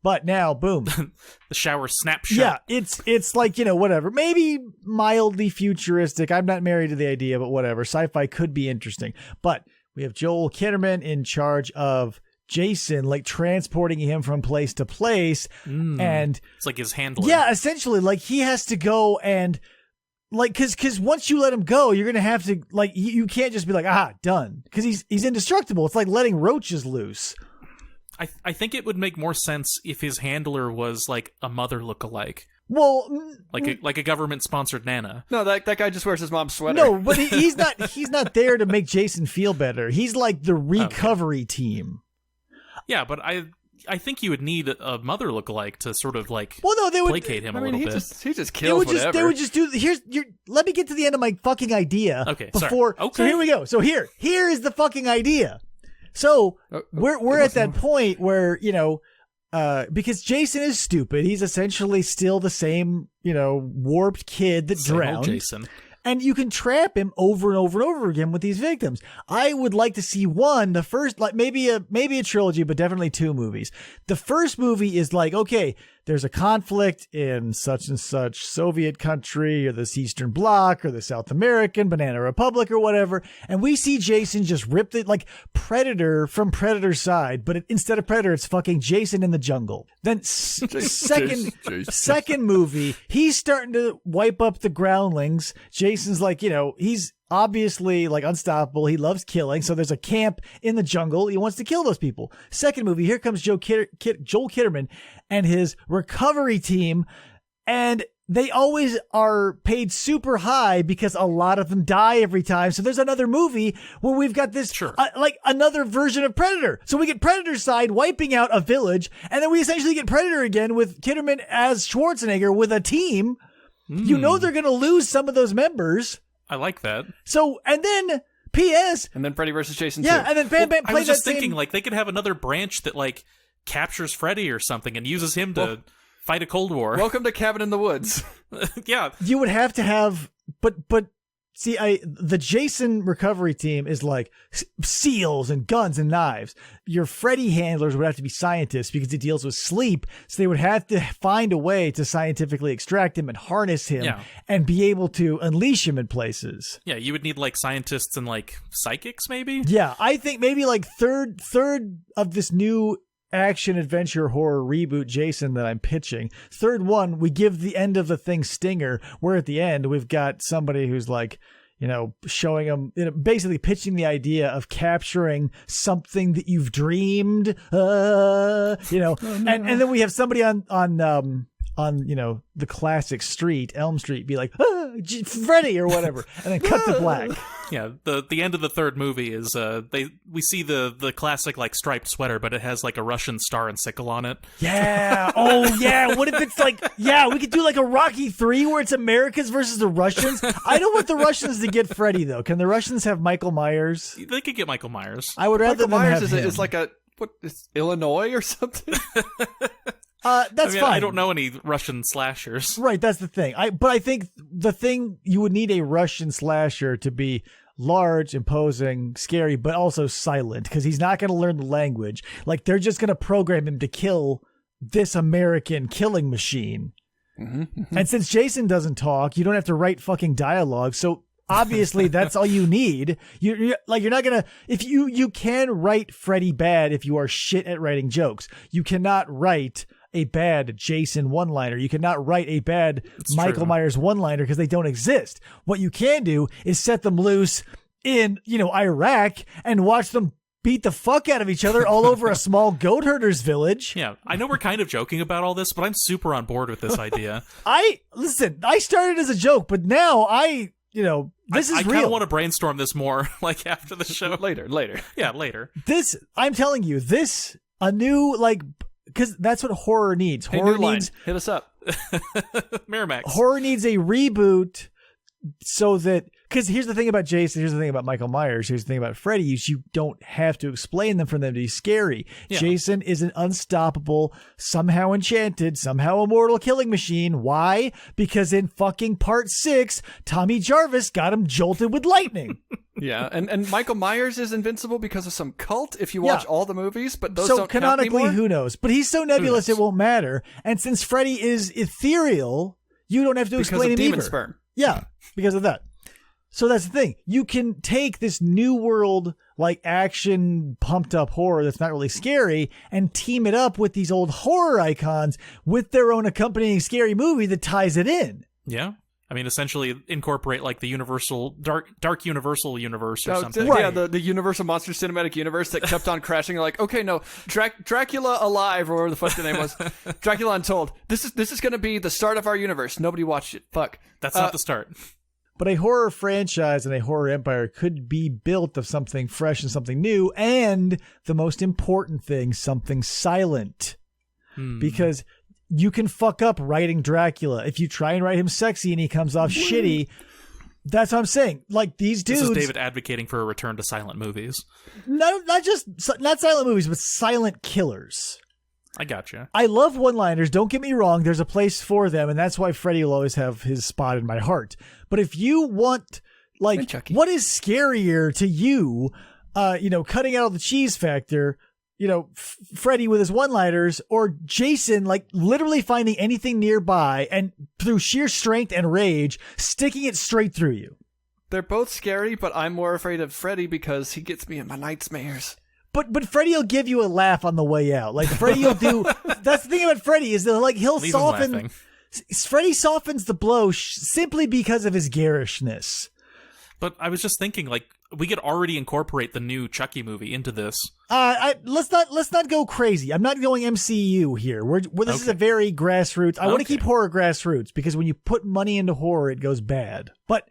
But now, boom. The shower snapshot. Yeah, it's like, whatever. Maybe mildly futuristic. I'm not married to the idea, but whatever. Sci-fi could be interesting. But we have Joel Kinnaman in charge of Jason, like transporting him from place to place. And it's like his handler. Yeah, essentially. Like, he has to go and... Like, because once you let him go, you're going to have to, like, you can't just be like, done. Because he's indestructible. It's like letting roaches loose. I think it would make more sense if his handler was, like, a mother lookalike. Well... Like a government-sponsored Nana. No, that guy just wears his mom's sweater. No, but he's not there to make Jason feel better. He's like the recovery team. Yeah, but I think you would need a mother lookalike to sort of like they would placate him a little bit. He just kills whatever. They would just do. Let me get to the end of my fucking idea. Okay, before. Sorry. Okay. So here we go. So here is the fucking idea. So we're at that point where because Jason is stupid. He's essentially still the same warped kid that drowned. Jason. And you can trap him over and over and over again with these victims. I would like to see the first, like maybe a trilogy, but definitely 2 movies. The first movie is like, okay, there's a conflict in such and such Soviet country, or this Eastern Bloc, or the South American Banana Republic, or whatever. And we see Jason just rip it like Predator from Predator's side, but instead of Predator, it's fucking Jason in the jungle. Then second movie, he's starting to wipe up the groundlings. Jason's like, he's obviously like unstoppable. He loves killing. So there's a camp in the jungle. He wants to kill those people. Second movie, here comes Joel Kinnaman and his recovery team. And they always are paid super high because a lot of them die every time. So there's another movie where we've got this, like another version of Predator. So we get Predator side wiping out a village. And then we essentially get Predator again with Kinnaman as Schwarzenegger with a team. They're going to lose some of those members. I like that. So, and then, P.S. And then Freddy vs. Jason 2. Yeah, and then Bam Bam I was just thinking, like, they could have another branch that, like, captures Freddy or something and uses him to fight a Cold War. Welcome to Cabin in the Woods. Yeah. You would have to have, but see, the Jason recovery team is like seals and guns and knives. Your Freddy handlers would have to be scientists because he deals with sleep. So they would have to find a way to scientifically extract him and harness him and be able to unleash him in places. Yeah, you would need like scientists and like psychics maybe? Yeah, I think maybe like third of this new action adventure horror reboot Jason that I'm pitching. Third one, we give the end of the thing stinger, where at the end we've got somebody who's like, showing them, basically pitching the idea of capturing something that you've dreamed, and then we have somebody on the classic street, Elm Street, be like, Freddy or whatever, and then cut to black. Yeah, the end of the third movie is we see the classic like striped sweater, but it has like a Russian star and sickle on it. Yeah. Oh yeah. What if it's like, we could do like a Rocky 3 where it's Americans versus the Russians. I don't want the Russians to get Freddy though. Can the Russians have Michael Myers? They could get Michael Myers. I would rather Michael them Myers have him. is like it's Illinois or something. That's fine. I don't know any Russian slashers. Right, that's the thing. But I think the thing, you would need a Russian slasher to be large, imposing, scary, but also silent, because he's not going to learn the language. Like, they're just going to program him to kill this American killing machine. Mm-hmm. And since Jason doesn't talk, you don't have to write fucking dialogue, so obviously that's all you need. You're not going to, if you can write Freddy bad if you are shit at writing jokes. You cannot write a bad Jason one-liner. You cannot write a bad Michael Myers one-liner because they don't exist. What you can do is set them loose in, Iraq and watch them beat the fuck out of each other all over a small goat herder's village. Yeah, I know we're kind of joking about all this, but I'm super on board with this idea. I started as a joke, but now this is real. I kind of want to brainstorm this more, like after the show. Later. Yeah, later. I'm telling you, a new, because that's what horror needs. Hey, horror New needs Line, hit us up. Miramax. Horror needs a reboot so that, because here's the thing about Jason, here's the thing about Michael Myers, here's the thing about Freddy, you don't have to explain them for them to be scary. Yeah. Jason is an unstoppable, somehow enchanted, somehow immortal killing machine. Why? Because in fucking part 6, Tommy Jarvis got him jolted with lightning. Yeah, and Michael Myers is invincible because of some cult if you watch all the movies, but those don't canonically, count anymore? Who knows? But he's so nebulous it won't matter. And since Freddy is ethereal, you don't have to explain him demon either. Sperm. Yeah, because of that. So that's the thing. You can take this new world, action, pumped up horror that's not really scary and team it up with these old horror icons with their own accompanying scary movie that ties it in. Yeah. I mean, essentially incorporate the Universal dark Universal universe or something. Yeah, the Universal Monster Cinematic Universe that kept on crashing. Like, okay, no, Dracula Alive, or whatever the fuck the name was, Dracula Untold. This is going to be the start of our universe. Nobody watched it. Fuck, that's not the start. But a horror franchise and a horror empire could be built of something fresh and something new, and the most important thing, something silent, because you can fuck up writing Dracula. If you try and write him sexy and he comes off shitty, that's what I'm saying. These dudes... This is David advocating for a return to silent movies. No, not silent movies, but silent killers. I gotcha. I love one-liners, don't get me wrong. There's a place for them, and that's why Freddy will always have his spot in my heart. But if you want, what is scarier to you, cutting out the cheese factor... Freddy with his one-liners, or Jason, literally finding anything nearby and through sheer strength and rage, sticking it straight through you. They're both scary, but I'm more afraid of Freddy because he gets me in my nightmares. But Freddy will give you a laugh on the way out. Freddy will do. That's the thing about Freddy is that he'll Leave soften. Freddy softens the blow simply because of his garishness. But I was just thinking, we could already incorporate the new Chucky movie into this. Let's not go crazy. I'm not going MCU here. This is a very grassroots. I want to keep horror grassroots because when you put money into horror, it goes bad. But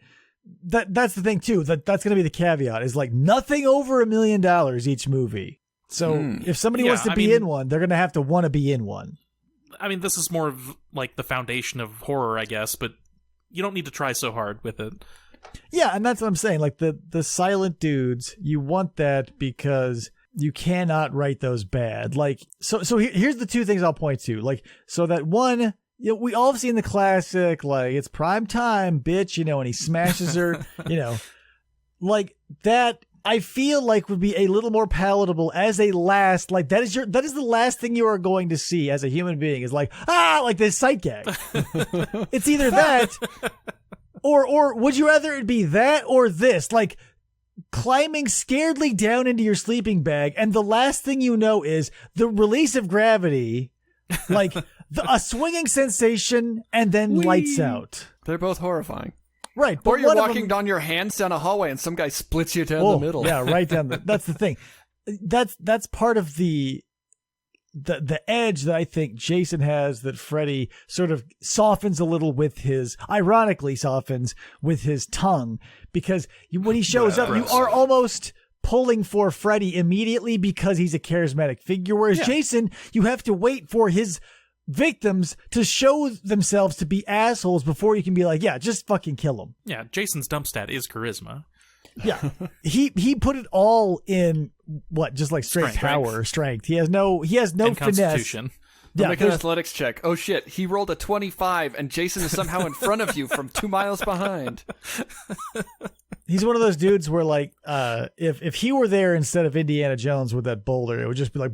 that's the thing too. That's going to be the caveat. Is nothing over $1 million each movie. So if somebody wants to be in one, they're going to have to want to be in one. I mean, this is more of the foundation of horror, I guess. But you don't need to try so hard with it. Yeah, and that's what I'm saying. The silent dudes, you want that because you cannot write those bad. So here's the two things I'll point to. So that one, we all have seen the classic, it's prime time, bitch, and he smashes her, that I feel would be a little more palatable as a last, that is the last thing you are going to see as a human being is this sight gag. It's either that. Or would you rather it be that or this? climbing scaredly down into your sleeping bag, and the last thing you know is the release of gravity, like a swinging sensation, and then lights out. They're both horrifying. Right. Or you're walking down your hands down a hallway and some guy splits you down the middle. Yeah, right down that's the thing. That's part of the edge that I think Jason has that Freddy sort of softens a little ironically softens with his tongue, because when he shows up, you are almost pulling for Freddy immediately because he's a charismatic figure, whereas Jason, you have to wait for his victims to show themselves to be assholes before you can be like, yeah, just fucking kill them. Yeah, Jason's dump stat is charisma. Yeah, he put it all in just like straight power, strength. He has no and finesse. Constitution. Yeah, make an athletics check. Oh shit, he rolled a 25 and Jason is somehow in front of you from 2 miles behind. He's one of those dudes where, like, if he were there instead of Indiana Jones with that boulder, it would just be like,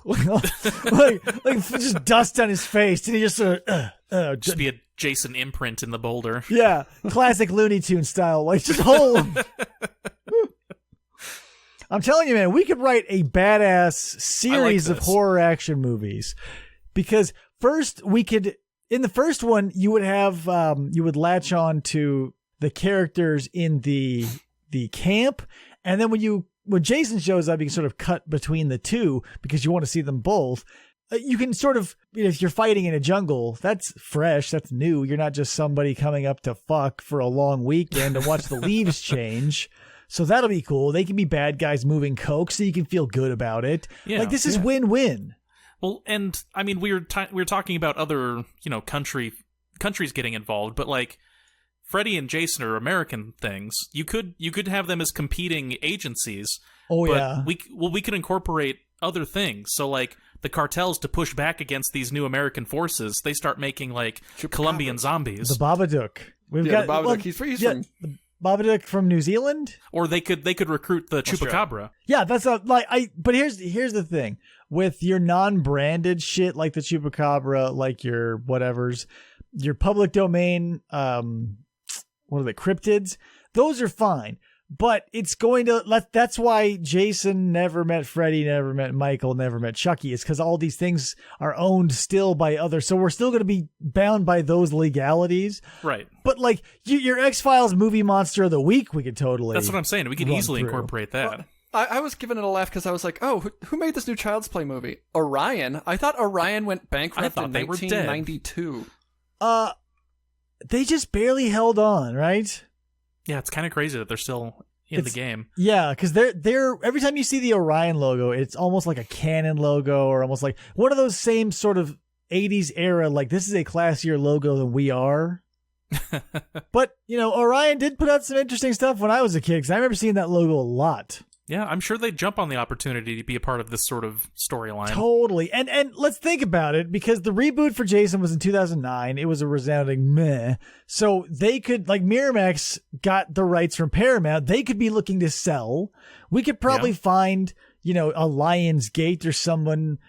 like just dust on his face, and he just just be a Jason imprint in the boulder. Yeah, classic Looney Tunes style, like just hold. I'm telling you, man, we could write a badass series of horror action movies, because first in the first one you would have you would latch on to the characters in the camp, and then when Jason shows up, you can sort of cut between the two because you want to see them both. You can sort of, if you're fighting in a jungle, that's fresh, that's new. You're not just somebody coming up to fuck for a long weekend to watch the leaves change. So that'll be cool. They can be bad guys moving coke, so you can feel good about it. Yeah, like, this is win-win. Well, and I mean, we were talking about other, countries getting involved, but like Freddy and Jason are American things. You could have them as competing agencies. Oh, but yeah. We could incorporate other things. So like the cartels, to push back against these new American forces, they start making like Colombian zombies. The Babadook. The Babadook. He's from the Babadook from New Zealand. Or they could recruit the Chupacabra. Yeah, that's But here's the thing with your non-branded shit, like the Chupacabra, like your whatevers, your public domain. What are they? Cryptids. Those are fine. But it's going to that's why Jason never met Freddy, never met Michael, never met Chucky. It's because all these things are owned still by others. So we're still going to be bound by those legalities. Right. But like your X-Files movie monster of the week, we could totally. That's what I'm saying. We could easily incorporate that. I was giving it a laugh because I was like, oh, who made this new Child's Play movie? Orion? I thought Orion went bankrupt in 1992. They just barely held on, right? Yeah, it's kind of crazy that they're still in the game. Yeah, because they're every time you see the Orion logo, it's almost like a Canon logo, or almost like one of those same sort of 80s era, like, this is a classier logo than we are. But, Orion did put out some interesting stuff when I was a kid, because I remember seeing that logo a lot. Yeah, I'm sure they'd jump on the opportunity to be a part of this sort of storyline. Totally. And let's think about it, because the reboot for Jason was in 2009. It was a resounding meh. So they could, like, Miramax got the rights from Paramount. They could be looking to sell. We could probably find, a Lionsgate or someone.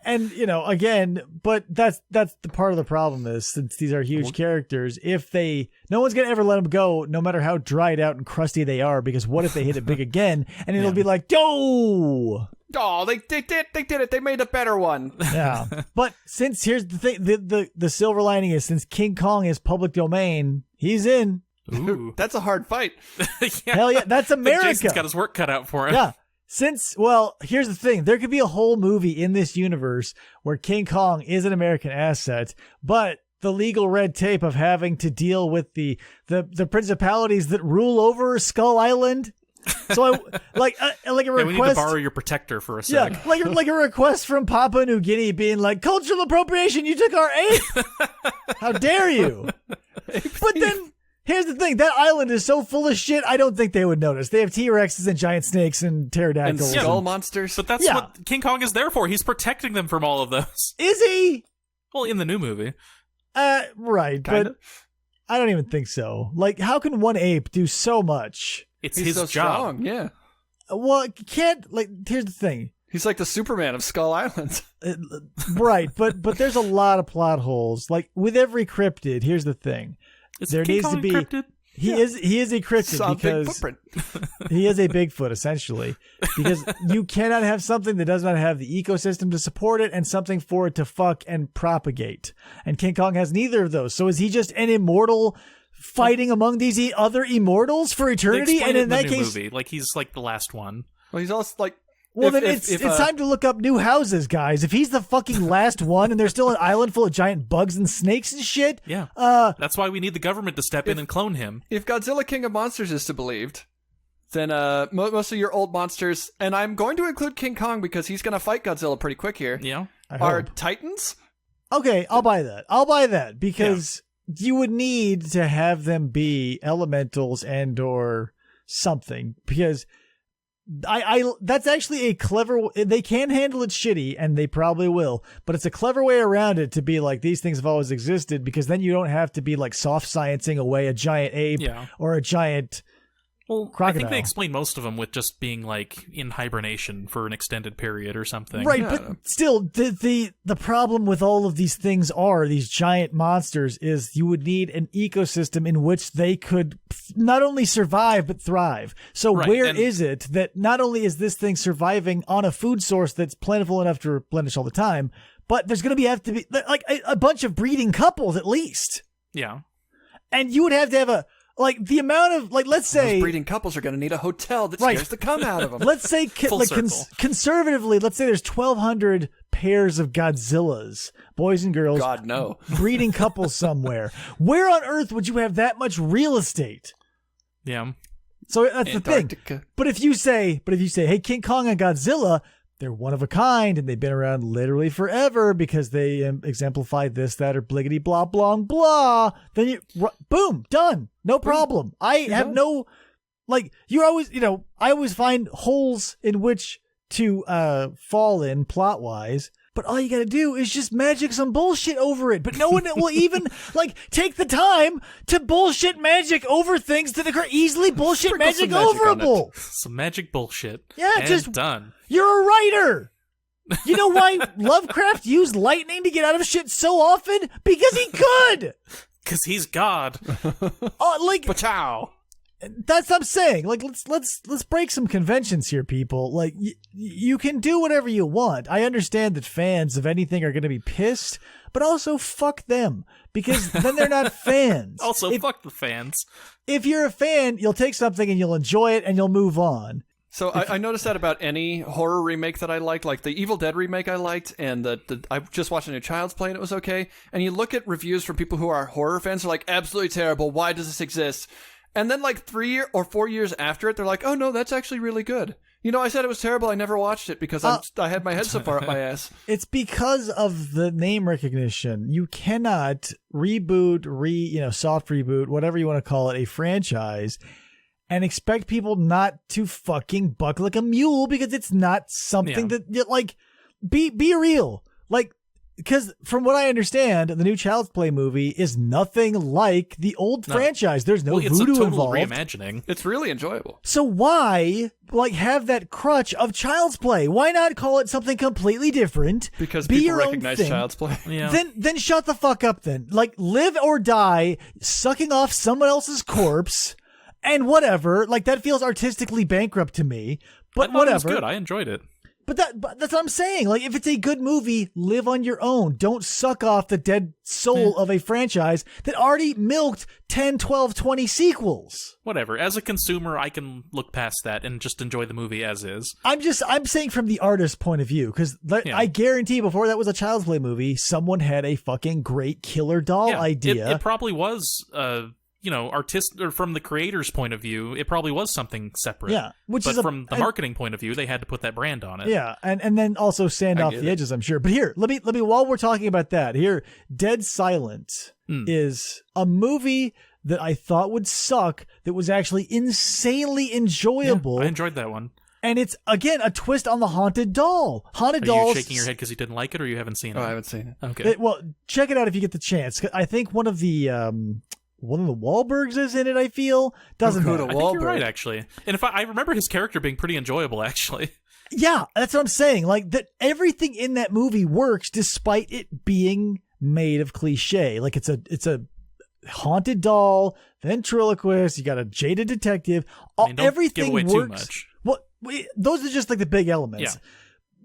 And, again, but that's the part of the problem is, since these are huge characters, no one's going to ever let them go, no matter how dried out and crusty they are, because what if they hit it big again, and it'll be like, oh, they did it. They made a better one. Yeah. But since, here's the thing, the silver lining is, since King Kong is public domain, he's in. Ooh. That's a hard fight. Yeah. Hell yeah, that's America. Jason's got his work cut out for him. Yeah. Here's the thing. There could be a whole movie in this universe where King Kong is an American asset, but the legal red tape of having to deal with the principalities that rule over Skull Island. So like a request. We need to borrow your protector for a sec. Yeah, like a request from Papua New Guinea being like, cultural appropriation. You took our ape. How dare you? But then, here's the thing. That island is so full of shit, I don't think they would notice. They have T-Rexes and giant snakes and pterodactyls. And skull monsters. But that's what King Kong is there for. He's protecting them from all of those. Is he? Well, in the new movie. Right. Kinda. But I don't even think so. Like, how can one ape do so much? He's his so job. Strong, yeah. Well, here's the thing. He's like the Superman of Skull Island. Right. But there's a lot of plot holes. Like, with every cryptid, here's the thing. Is King Kong encrypted? He is a cryptid Saw a because big footprint. he is a Bigfoot, essentially, because you cannot have something that does not have the ecosystem to support it and something for it to fuck and propagate. And King Kong has neither of those. So is he just an immortal fighting among these other immortals for eternity? And in that case, movie. Like he's like the last one. Well, he's also like. Well, then it's time to look up new houses, guys. If he's the fucking last one and there's still an island full of giant bugs and snakes and shit. Yeah. That's why we need the government to step in and clone him. If Godzilla King of Monsters is to be believed, then most of your old monsters, and I'm going to include King Kong because he's going to fight Godzilla pretty quick here, Yeah. are Titans. Okay, I'll buy that because you would need to have them be elementals and or something because I that's actually a clever. They can handle it shitty, and they probably will. But it's a clever way around it to be like these things have always existed, because then you don't have to be like soft sciencing away a giant ape or a giant crocodile. I think they explain most of them with just being like in hibernation for an extended period or something. Right, but still, the problem with all of these things are these giant monsters is you would need an ecosystem in which they could not only survive but thrive. So where is it that not only is this thing surviving on a food source that's plentiful enough to replenish all the time, but there's going to have to be like a bunch of breeding couples at least. Yeah, and you would have to have a. Like, the amount of, like, let's say... Those breeding couples are going to need a hotel that scares the cum out of them. Let's say, conservatively, let's say there's 1,200 pairs of Godzillas, boys and girls. God, no. Breeding couples somewhere. Where on earth would you have that much real estate? Yeah. So that's Antarctica. The thing. But if you say, hey, King Kong and Godzilla... they're one of a kind, and they've been around literally forever because they exemplify this, that, or bliggity, blah, blah, blah. Then boom, done. No problem. I have no, like, you're always, I always find holes in which to fall in plot-wise. But all you gotta do is just magic some bullshit over it. But no one will even, like, take the time to bullshit magic over things that are easily bullshit magic overable. Some magic bullshit. Yeah, and just done. You're a writer. You know why Lovecraft used lightning to get out of shit so often? Because he could. Because he's God. Pachow. That's what I'm saying. Like, let's break some conventions here, people. Like, you can do whatever you want. I understand that fans of anything are going to be pissed, but also fuck them, because then they're not fans. Also, fuck the fans. If you're a fan, you'll take something and you'll enjoy it and you'll move on. So I noticed that about any horror remake that I liked, like the Evil Dead remake I liked, and I just watched a new Child's Play and it was okay. And you look at reviews from people who are horror fans, they're like, absolutely terrible. Why does this exist? And then like 3 or 4 years after it, they're like, oh no, that's actually really good. I said it was terrible. I never watched it because I had my head so far up my ass. It's because of the name recognition. You cannot reboot, soft reboot, whatever you want to call it, a franchise and expect people not to fucking buck like a mule because it's not something that, like, be real. Like, because from what I understand, the new Child's Play movie is nothing like the old franchise. There's no voodoo it's a total involved. Reimagining. It's really enjoyable. So why, like, have that crutch of Child's Play? Why not call it something completely different? Because be people your recognize own thing. Child's Play. Yeah. Then shut the fuck up. Then, like, live or die, sucking off someone else's corpse, and whatever. Like, that feels artistically bankrupt to me. But whatever. It was good. I enjoyed it. But that's what I'm saying. Like, if it's a good movie, live on your own. Don't suck off the dead soul of a franchise that already milked 10, 12, 20 sequels. Whatever. As a consumer, I can look past that and just enjoy the movie as is. I'm saying from the artist's point of view, because I guarantee before that was a Child's Play movie, someone had a fucking great killer doll idea. It probably was, artist or from the creator's point of view, it probably was something separate. Yeah, but from the marketing point of view, they had to put that brand on it. Yeah, and then also sand off the edges, I'm sure. But here, let me while we're talking about that, here, Dead Silent is a movie that I thought would suck that was actually insanely enjoyable. Yeah, I enjoyed that one. And it's, again, a twist on the haunted doll. Haunted dolls. Are you shaking your head because you didn't like it, or you haven't seen it? Oh, I haven't seen it. Okay. Well, check it out if you get the chance. I think one of the Wahlbergs is in it, I feel. Doesn't matter. I think you're right, actually. And if I remember his character being pretty enjoyable, actually. Yeah, that's what I'm saying. Like, that everything in that movie works despite it being made of cliche. Like, it's a haunted doll, ventriloquist, you got a jaded detective. Everything give away works. Too much. Well, those are just like the big elements. Yeah.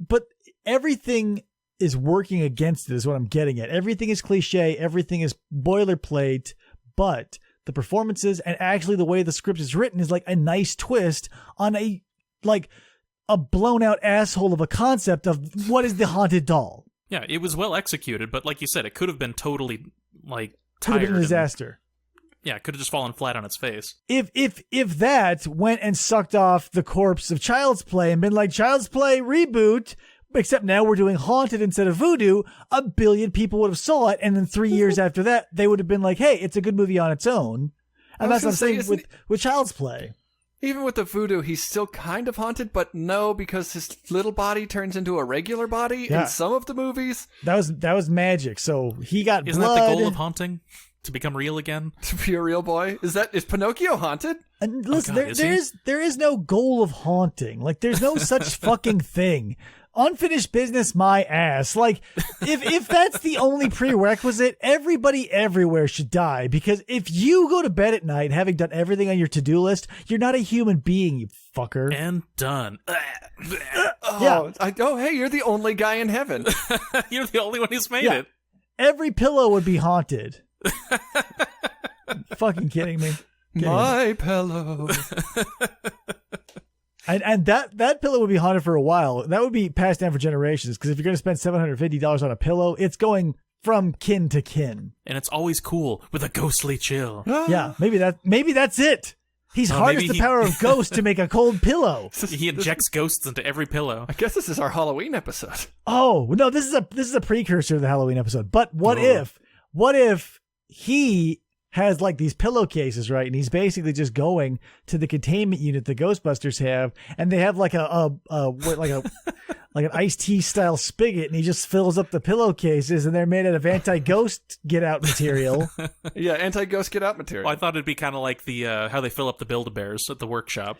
But everything is working against it is what I'm getting at. Everything is cliche. Everything is boilerplate. But the performances and actually the way the script is written is like a nice twist on a blown out asshole of a concept of what is the haunted doll. Yeah, it was well executed, but like you said, it could have been totally like could have been a disaster. Yeah, it could have just fallen flat on its face. If that went and sucked off the corpse of Child's Play and been like Child's Play reboot, except now we're doing Haunted instead of Voodoo, 1 billion people would have saw it, and then 3 years after that, they would have been like, hey, it's a good movie on its own. And that's what I'm saying with Child's Play. Even with the voodoo, he's still kind of haunted, but no, because his little body turns into a regular body in some of the movies. That was magic. So he got Isn't blood. that the goal of haunting? To become real again? To be a real boy? Is Pinocchio haunted? And listen, there is no goal of haunting. Like, there's no such fucking thing. Unfinished business, my ass. Like, if that's the only prerequisite, everybody everywhere should die. Because if you go to bed at night having done everything on your to-do list, you're not a human being, you fucker. And done. Yeah. Hey, you're the only guy in heaven. You're the only one who's made it. Every pillow would be haunted. Fucking kidding me. My pillow. And that pillow would be haunted for a while. That would be passed down for generations, because if you're going to spend $750 on a pillow, it's going from kin to kin. And it's always cool with a ghostly chill. Yeah, maybe that's it. He's harnessed the power of ghosts to make a cold pillow. He injects ghosts into every pillow. I guess this is our Halloween episode. Oh, no, this is a precursor to the Halloween episode. But what if he has like these pillowcases, right? And he's basically just going to the containment unit the Ghostbusters have, and they have like an iced tea style spigot, and he just fills up the pillowcases, and they're made out of anti-ghost get out material. Yeah, anti-ghost get out material. Well, I thought it'd be kind of like the how they fill up the Build-A-Bears at the workshop.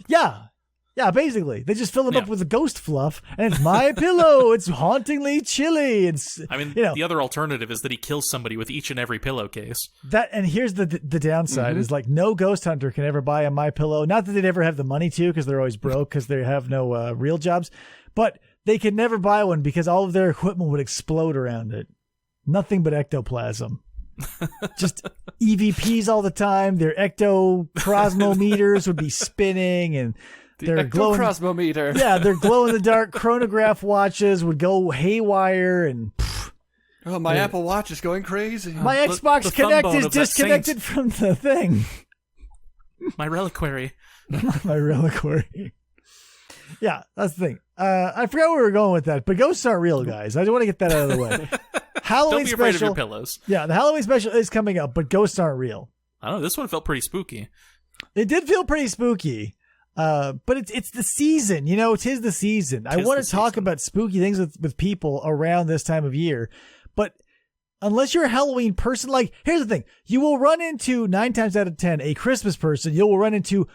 Yeah, basically. They just fill them up with the ghost fluff, and it's my pillow. It's hauntingly chilly. The other alternative is that he kills somebody with each and every pillowcase. And here's the downside is like no ghost hunter can ever buy a My Pillow. Not that they'd ever have the money to, because they're always broke because they have no real jobs, but they could never buy one because all of their equipment would explode around it. Nothing but ectoplasm. Just EVPs all the time. Their ectocosmometers would be spinning, and their ectocosmometer. Yeah, their glow-in-the-dark chronograph watches would go haywire, and my Apple Watch is going crazy. My Xbox Connect is disconnected from the thing. My reliquary. My reliquary. Yeah, that's the thing. I forgot where we were going with that, but ghosts aren't real, guys. I just want to get that out of the way. Halloween Don't be special. afraid of your pillows. Yeah, the Halloween special is coming up, but ghosts aren't real. I don't know. This one felt pretty spooky. It did feel pretty spooky. But it's the season, it is the season. I want to talk about spooky things with people around this time of year, but unless you're a Halloween person, like, here's the thing. You will run into 9 times out of 10 a Christmas person. You will run into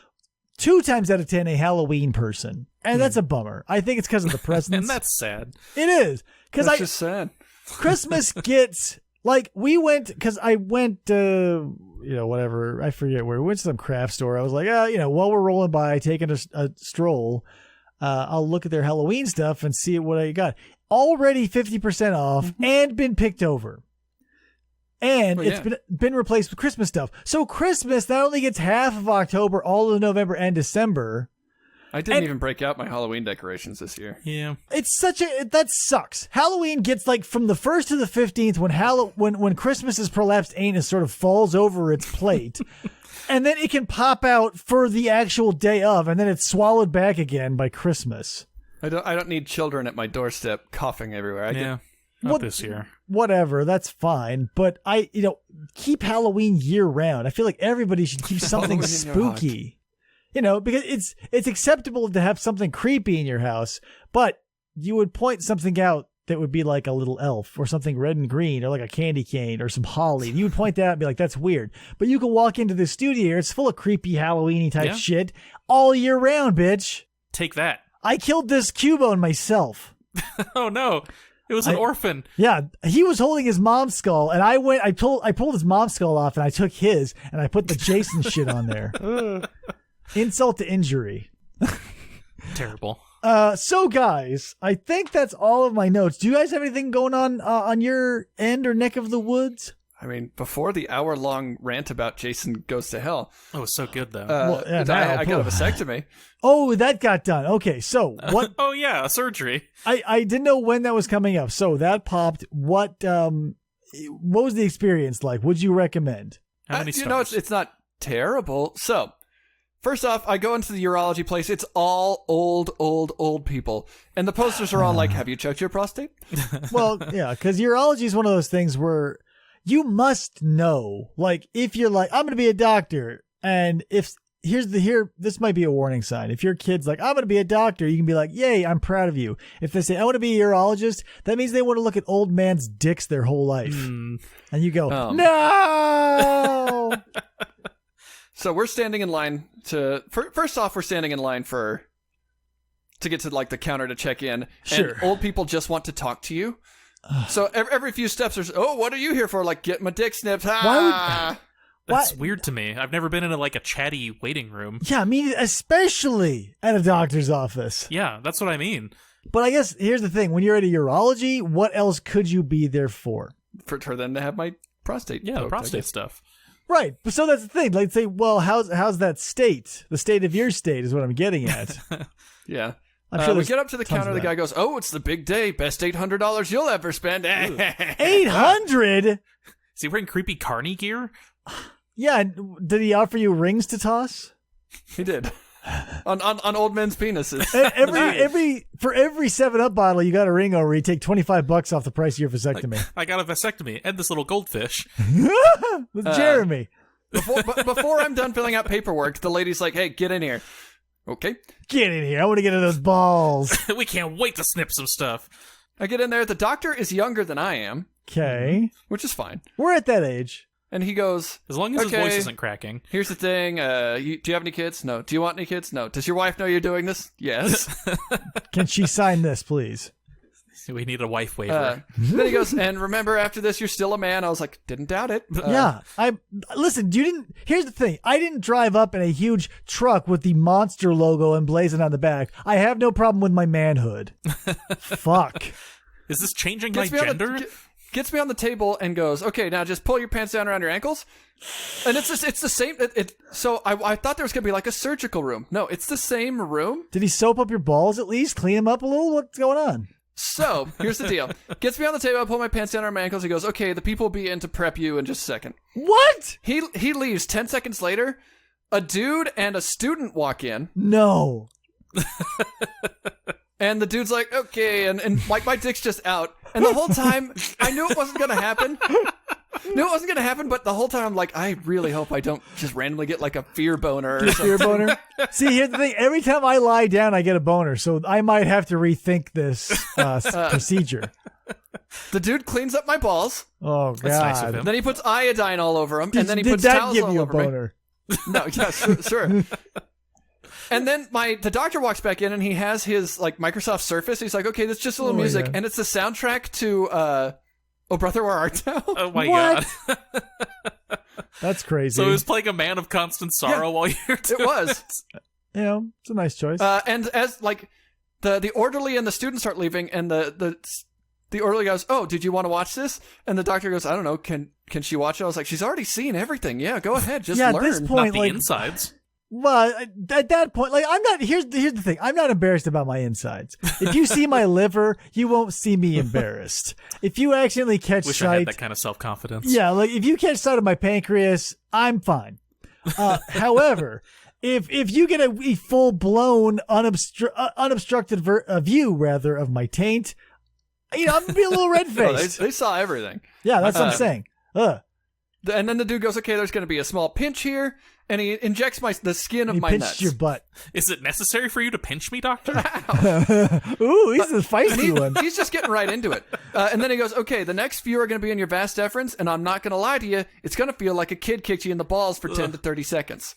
2 times out of 10 a Halloween person. And that's a bummer. I think it's because of the presents. And that's sad. It is. That's just sad. Christmas gets, like, I went, whatever, I forget where. We went to some craft store. I was like, while we're rolling by, taking a stroll, I'll look at their Halloween stuff and see what I got. Already 50% off and been picked over. And it's been replaced with Christmas stuff. So Christmas not only gets half of October, all of November and December. I didn't even break out my Halloween decorations this year. Yeah. It's that sucks. Halloween gets like from the 1st to the 15th when Christmas's prolapsed anus sort of falls over its plate. And then it can pop out for the actual day of, and then it's swallowed back again by Christmas. I don't need children at my doorstep coughing everywhere. Not this year. Whatever, that's fine. But keep Halloween year round. I feel like everybody should keep something spooky. Because it's acceptable to have something creepy in your house, but you would point something out that would be like a little elf or something red and green or like a candy cane or some holly. You would point that out and be like, that's weird. But you can walk into the studio, it's full of creepy Halloween-y type shit all year round, bitch. Take that. I killed this Cubone myself. Oh, no. It was an orphan. Yeah, he was holding his mom's skull, and I pulled his mom's skull off, and I took his, and I put the Jason shit on there. Insult to injury. Terrible. So guys, I think that's all of my notes. Do you guys have anything going on your end or neck of the woods? I mean, before the hour-long rant about Jason Goes to Hell. Oh, it was so good, though. I got a vasectomy. Oh, that got done. Okay, so what? Oh, yeah, a surgery. I didn't know when that was coming up. So that popped. What was the experience like? Would you recommend? How many stars? It's not terrible. So, first off, I go into the urology place. It's all old people. And the posters are all like, have you checked your prostate? Well, yeah, because urology is one of those things where you must know, like, if you're like, I'm going to be a doctor, and if this might be a warning sign. If your kid's like, I'm going to be a doctor, you can be like, yay, I'm proud of you. If they say, I want to be a urologist, that means they want to look at old man's dicks their whole life. And you go, no! So we're standing in line first off, we're standing in line to get to like the counter to check in. Sure. And old people just want to talk to you. So every few steps there's, what are you here for? Like, get my dick snipped. That's weird to me. I've never been in a chatty waiting room. Yeah, I mean, especially at a doctor's office. Yeah, that's what I mean. But I guess here's the thing. When you're at a urology, what else could you be there for? For them to have my prostate. Yeah, poked, the prostate stuff. Right. So that's the thing. Like, say, well, how's that state? The state of your state is what I'm getting at. Yeah. I'm sure we get up to the counter. The guy goes, "Oh, it's the big day. Best $800 you'll ever spend." 800? Is he wearing creepy carny gear? Yeah. Did he offer you rings to toss? He did. on old men's penises. For every 7-Up bottle you got a ring over, you take $25 off the price of your vasectomy. I got a vasectomy and this little goldfish. With Jeremy. Before I'm done filling out paperwork, the lady's like, "Hey, get in here." Okay. Get in here. I want to get in those balls. We can't wait to snip some stuff. I get in there. The doctor is younger than I am. Okay. Which is fine. We're at that age. And he goes, as long as his voice isn't cracking. Here's the thing. Do you have any kids? No. Do you want any kids? No. Does your wife know you're doing this? Yes. Can she sign this, please? We need a wife waiver. Then he goes, and remember, after this, you're still a man. I was like, didn't doubt it. Yeah. Listen, here's the thing. I didn't drive up in a huge truck with the monster logo emblazoned on the back. I have no problem with my manhood. Fuck. Is this changing my gender? Gets me on the table and goes, okay, now just pull your pants down around your ankles. And it's the same. So I thought there was going to be like a surgical room. No, it's the same room. Did he soap up your balls at least? Clean them up a little? What's going on? So, here's the deal. Gets me on the table, I pull my pants down around my ankles, he goes, okay, the people will be in to prep you in just a second. What? He leaves. 10 seconds later, a dude and a student walk in. No. And the dude's like, okay, and my dick's just out. And the whole time, I knew it wasn't going to happen. But the whole time I'm like, I really hope I don't just randomly get like a fear boner or something. Fear boner? See, here's the thing. Every time I lie down, I get a boner. So I might have to rethink this procedure. The dude cleans up my balls. Oh, God. That's nice of him. Then he puts iodine all over them. And then he puts towels all over me. Did that give you a boner? No, yeah, sure. And then the doctor walks back in and he has his like Microsoft Surface. He's like, okay, that's just a little music. Yeah. And it's the soundtrack to Oh Brother, Where Art Thou? Oh my God. That's crazy. So it was playing A Man of Constant Sorrow while you're doing it was. You know, it's a nice choice. And as like the orderly and the students start leaving and the orderly goes, oh, did you want to watch this? And the doctor goes, I don't know, can she watch it? I was like, she's already seen everything. Yeah, go ahead, just learn. At this point, not the insides. Well, at that point, like, I'm not, here's the thing. I'm not embarrassed about my insides. If you see my liver, you won't see me embarrassed. If you accidentally catch sight. Wish I had that kind of self-confidence. Yeah, like, if you catch sight of my pancreas, I'm fine. However, if you get a full-blown, unobstructed view, rather, of my taint, you know, I'm gonna be a little red-faced. They saw everything. Yeah, that's what I'm saying. And then the dude goes, okay, there's going to be a small pinch here, and he injects the skin of my nuts. Your butt. Is it necessary for you to pinch me, doctor? Ooh, he's a feisty one. He's just getting right into it. And then he goes, okay, the next few are going to be in your vas deferens, and I'm not going to lie to you, it's going to feel like a kid kicked you in the balls for 10 to 30 seconds.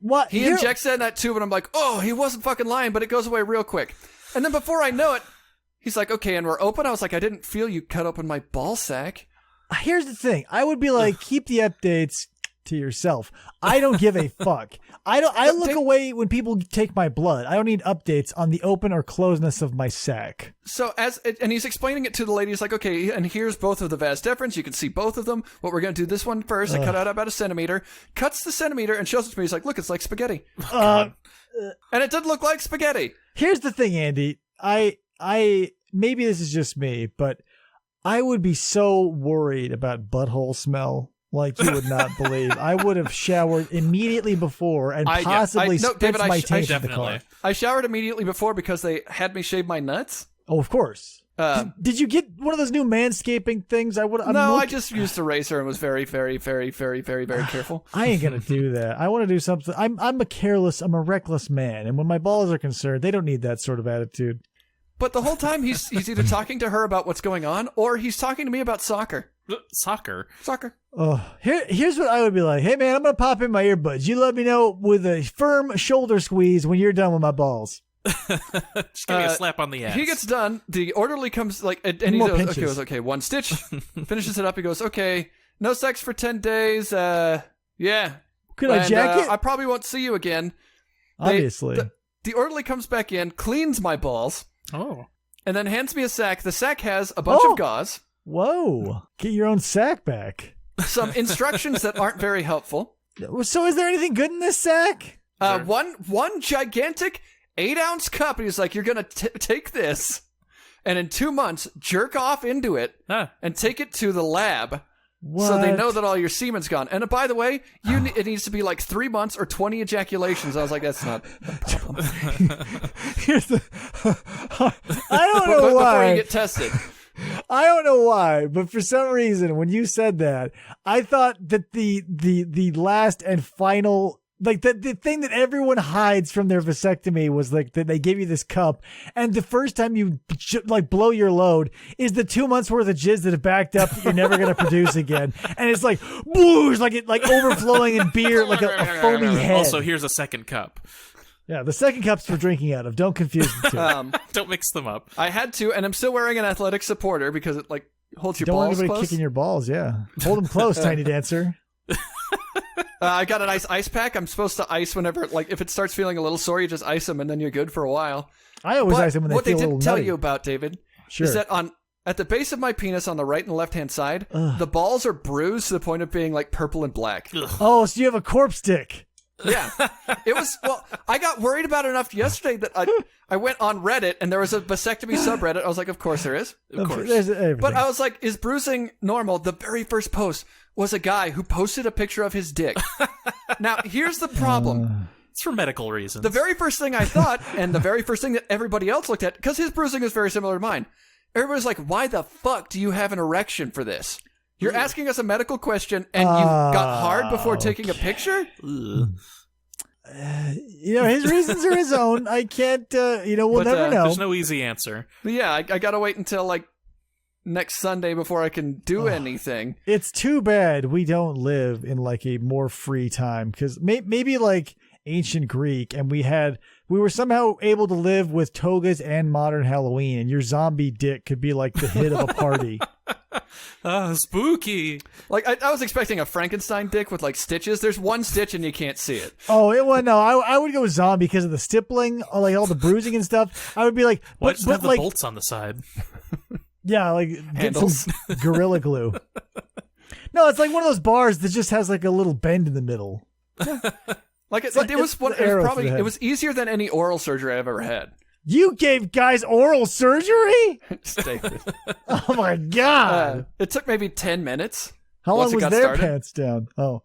What? He injects that in that tube, and I'm like, oh, he wasn't fucking lying, but it goes away real quick. And then before I know it, He's like, okay, and we're open. I was like, I didn't feel you cut open my ball sack. Here's the thing. I would be like, keep the updates to yourself. I don't give a fuck. I look away when people take my blood. I don't need updates on the open or closedness of my sack. So and he's explaining it to the lady. He's like, okay, and here's both of the vas deferens. You can see both of them. What we're going to do this one first. I cut out about a centimeter, cuts the centimeter and shows it to me. He's like, look, it's like spaghetti. And it did look like spaghetti. Here's the thing, Andy. I maybe this is just me, but I would be so worried about butthole smell. Like you would not believe. I would have showered immediately before and possibly spent my taint in the car. I showered immediately before because they had me shave my nuts. Oh, of course. Did you get one of those new manscaping things? I just used a razor and was very, very, very, very, very, very careful. I ain't gonna do that. I want to do something. I'm a reckless man, and when my balls are concerned, they don't need that sort of attitude. But the whole time he's either talking to her about what's going on, or he's talking to me about soccer. Soccer. Oh, here's what I would be like. Hey man, I'm gonna pop in my earbuds. You let me know with a firm shoulder squeeze when you're done with my balls. Just give me a slap on the ass. He gets done. The orderly comes and he goes, okay, one stitch. Finishes it up. He goes, okay, no sex for 10 days. Yeah. Could I jack it? I probably won't see you again. Obviously. The orderly comes back in, cleans my balls. Oh. And then hands me a sack. The sack has a bunch of gauze. Whoa. Get your own sack back. Some instructions that aren't very helpful. So is there anything good in this sack? One gigantic 8-ounce cup. And he's like, you're going to take this and in 2 months jerk off into it and take it to the lab. What? So they know that all your semen's gone. And by the way, it needs to be like 3 months or 20 ejaculations. I was like, that's not a problem. I don't know why. Before you get tested. I don't know why, but for some reason, when you said that, I thought that the last and final, like the thing that everyone hides from their vasectomy was like that they give you this cup, and the first time you like blow your load is the 2 months worth of jizz that have backed up that you're never gonna produce again, and it's like booze, like overflowing in beer, like a foamy head. Also, here's a second cup. Yeah, the second cup's for drinking out of. Don't confuse the two. Don't mix them up. I had to, and I'm still wearing an athletic supporter because it like holds your balls close. Don't want anybody kicking your balls, yeah. Hold them close, tiny dancer. I got a nice ice pack. I'm supposed to ice whenever, like, if it starts feeling a little sore, you just ice them, and then you're good for a while. I always ice them when they feel a little What they didn't tell nutty. you about, David, is that at the base of my penis on the right and left-hand side, the balls are bruised to the point of being, like, purple and black. Ugh. Oh, so you have a corpse dick. Yeah. It was, I got worried about it enough yesterday that I went on Reddit, and there was a vasectomy subreddit. I was like, of course there is. Of course. But I was like, is bruising normal? The very first post was a guy who posted a picture of his dick. Now, here's the problem. It's for medical reasons. The very first thing I thought, and the very first thing that everybody else looked at, because his bruising is very similar to mine, everybody's like, why the fuck do you have an erection for this? You're asking us a medical question, and you got hard before taking a picture? His reasons are his own. I can't, we'll never know. There's no easy answer. But yeah, I gotta wait until, like, next Sunday before I can do anything. It's too bad we don't live in, like, a more free time, because maybe, like, ancient Greek, and we were somehow able to live with togas and modern Halloween, and your zombie dick could be, like, the hit of a party. Spooky. Like, I was expecting a Frankenstein dick with, like, stitches. There's one stitch and you can't see it. Oh, I would go zombie because of the stippling, or, like, all the bruising and stuff. I would be like, why does it have the bolts on the side? Yeah, like, handles. Get some Gorilla Glue. No, it's like one of those bars that just has, like, a little bend in the middle. Like, it was easier than any oral surgery I've ever had. You gave guys oral surgery? Stay with it. Oh my god! It took maybe 10 minutes. How long was their started. pants down? Oh,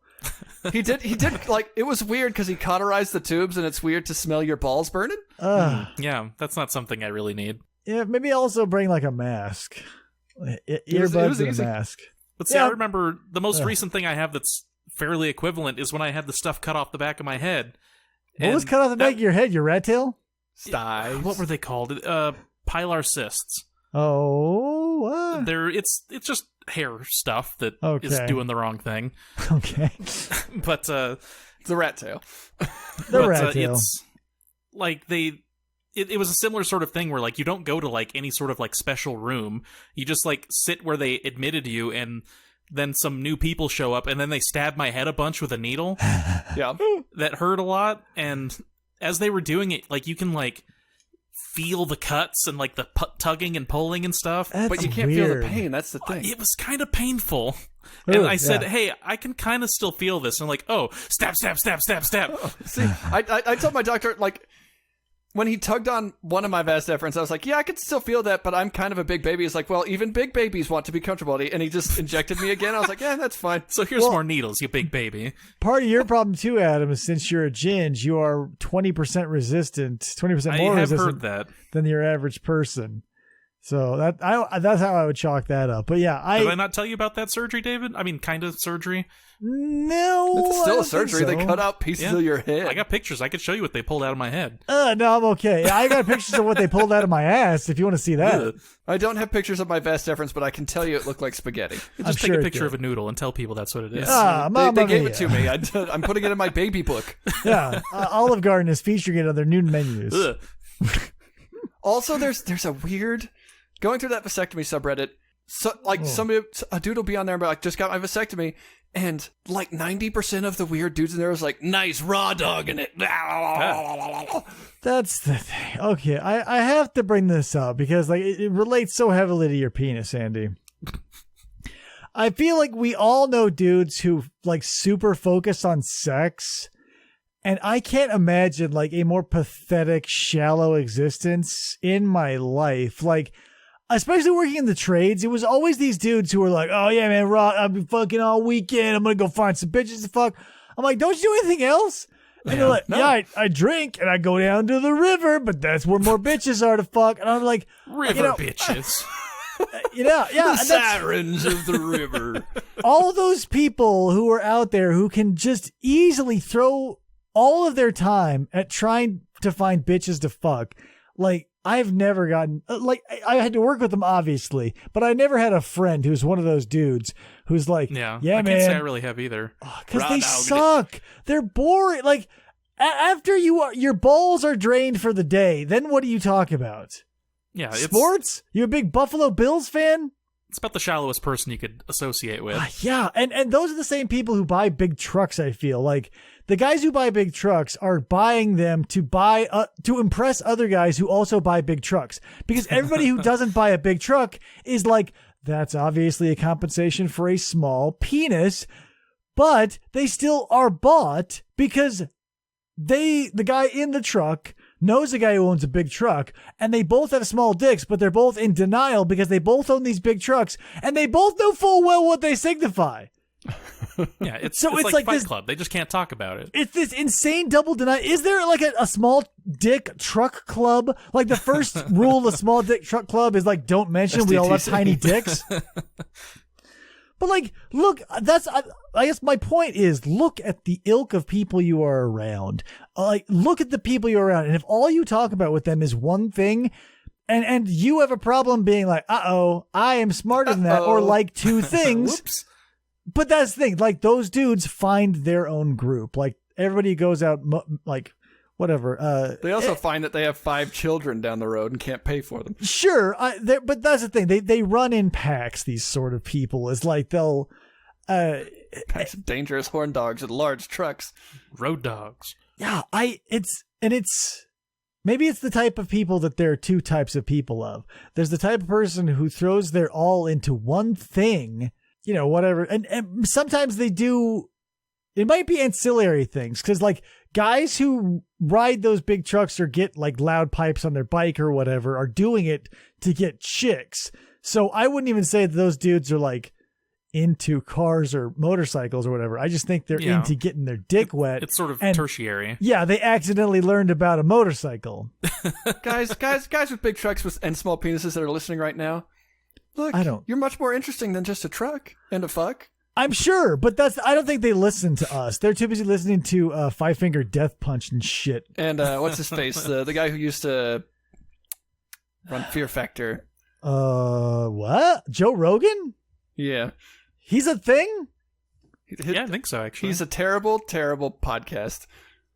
he did. Like, it was weird because he cauterized the tubes, and it's weird to smell your balls burning. Yeah, that's not something I really need. Yeah, maybe also bring like a mask, earbuds and a mask. But see, I remember the most recent thing I have that's fairly equivalent is when I had the stuff cut off the back of my head. What was cut off the back of your head? Your rat tail? Thighs. What were they called? Pilar cysts. Oh, it's just hair stuff that is doing the wrong thing. Okay. But the rat tail. The rat tail. It's like it was a similar sort of thing where like you don't go to like any sort of like special room. You just like sit where they admitted you, and then some new people show up, and then they stab my head a bunch with a needle. Yeah, that hurt a lot. And as they were doing it, like you can like feel the cuts and like the tugging and pulling and stuff. But you can't feel the pain. That's the thing. It was kind of painful. And I said, hey, I can kind of still feel this. And I'm like, oh, stab, stab, stab, stab, stab. See, I told my doctor, like, when he tugged on one of my vas deferens, I was like, yeah, I can still feel that, but I'm kind of a big baby. He's like, well, even big babies want to be comfortable. And he just injected me again. I was like, yeah, that's fine. So here's more needles, you big baby. Part of your problem too, Adam, is since you're a ginge, you are 20% resistant, 20% more resistant than your average person. So that's how I would chalk that up. But yeah, did I not tell you about that surgery, David? I mean, kind of surgery. No, it's still a surgery. So. They cut out pieces of your head. I got pictures. I could show you what they pulled out of my head. No, I'm okay. I got pictures of what they pulled out of my ass. If you want to see that, I don't have pictures of my vas deferens, but I can tell you it looked like spaghetti. Just take a picture of a noodle and tell people that's what it is. They gave it to me. I'm putting it in my baby book. Yeah, Olive Garden is featuring it on their new menus. Also, there's a weird going through that vasectomy subreddit. So like a dude will be on there and be like, just got my vasectomy. And like 90% of the weird dudes in there was like, nice raw dog in it. That's the thing. Okay, I have to bring this up because like it relates so heavily to your penis, Andy. I feel like we all know dudes who like super focus on sex, and I can't imagine like a more pathetic, shallow existence in my life. Like, especially working in the trades, it was always these dudes who were like, oh yeah, man, I've been fucking all weekend. I'm going to go find some bitches to fuck. I'm like, don't you do anything else? And they're like, I drink and I go down to the river, but that's where more bitches are to fuck. And I'm like, river bitches. The sirens of the river. All those people who are out there who can just easily throw all of their time at trying to find bitches to fuck. Like, I've never gotten, like, I had to work with them, obviously, but I never had a friend who's one of those dudes who's like, yeah, man. I can't say I really have either. Because they suck. They're boring. Like, after your balls are drained for the day, then what do you talk about? Yeah, sports? You a big Buffalo Bills fan? It's about the shallowest person you could associate with. Yeah, and those are the same people who buy big trucks, I feel. Like, the guys who buy big trucks are buying them to impress other guys who also buy big trucks. Because everybody who doesn't buy a big truck is like, that's obviously a compensation for a small penis, but they still are bought because the guy in the truck knows a guy who owns a big truck, and they both have small dicks, but they're both in denial because they both own these big trucks, and they both know full well what they signify. Yeah, it's like Fight Club. They just can't talk about it. It's this insane double denial. Is there like a small dick truck club? Like the first rule of the small dick truck club is like, don't mention SDTC. We all have tiny dicks. But like, look, I guess my point is, look at the ilk of people you are around. Like, look at the people you're around. And if all you talk about with them is one thing, and you have a problem being like, I am smarter than that, or like two things. Whoops. But that's the thing. Like, those dudes find their own group. Like, everybody goes out, like, whatever. They also find that they have 5 children down the road and can't pay for them. Sure, but that's the thing. They run in packs. These sort of people is like they'll packs of dangerous horn dogs with large trucks, road dogs. Yeah, it's maybe it's the type of people that there are two types of people of. There's the type of person who throws their all into one thing, whatever, and sometimes they do. It might be ancillary things because like guys who ride those big trucks or get like loud pipes on their bike or whatever are doing it to get chicks. So I wouldn't even say that those dudes are like into cars or motorcycles or whatever. I just think they're into getting their dick wet. It's sort of tertiary. Yeah, they accidentally learned about a motorcycle. guys with big trucks and small penises that are listening right now. Look, you're much more interesting than just a truck and a fuck. I'm sure, but I don't think they listen to us. They're too busy listening to Five Finger Death Punch and shit. And what's his face? The guy who used to run Fear Factor. What? Joe Rogan? Yeah. He's a thing? Yeah, I think so, actually. He's a terrible, terrible podcast.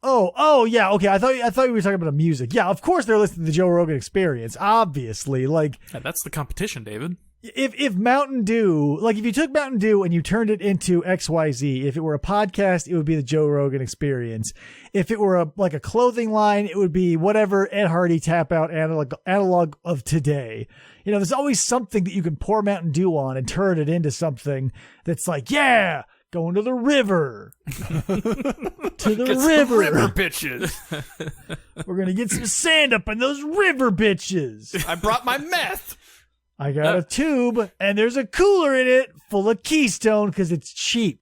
Oh, yeah. Okay, I thought you were talking about the music. Yeah, of course they're listening to the Joe Rogan Experience. Obviously, like Yeah, that's the competition, David. if Mountain Dew, like if you took Mountain Dew and you turned it into XYZ, if it were a podcast, it would be the Joe Rogan Experience. If it were a clothing line, it would be whatever Ed Hardy tap out analog of today. You know, there's always something that you can pour Mountain Dew on and turn it into something that's like, yeah. Going to the river. To the river. River bitches. We're going to get some sand up in those river bitches. I brought my meth. I got a tube, and there's a cooler in it full of Keystone because it's cheap.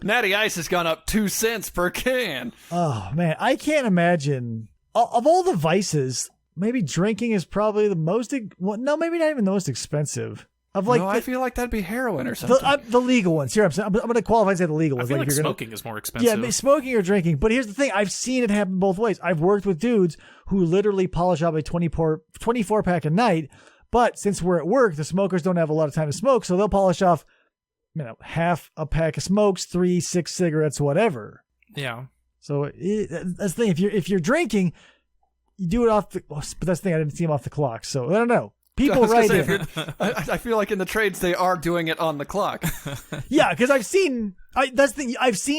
Natty Ice has gone up 2 cents per can. Oh, man. I can't imagine. Of all the vices, maybe drinking is probably the most... Well, no, maybe not even the most expensive. I feel like that'd be heroin or something. The legal ones. Here, I'm going to qualify and say the legal ones. I feel like smoking is more expensive. Yeah, smoking or drinking. But here's the thing. I've seen it happen both ways. I've worked with dudes who literally polish off a 24-pack a night. But since we're at work, the smokers don't have a lot of time to smoke. So they'll polish off, half a pack of smokes, 3, 6 cigarettes, whatever. Yeah. So that's the thing. If you're drinking, you do it off the... But that's the thing. I didn't see them off the clock. So I don't know. People write in. I feel like in the trades they are doing it on the clock. Yeah, because I've seen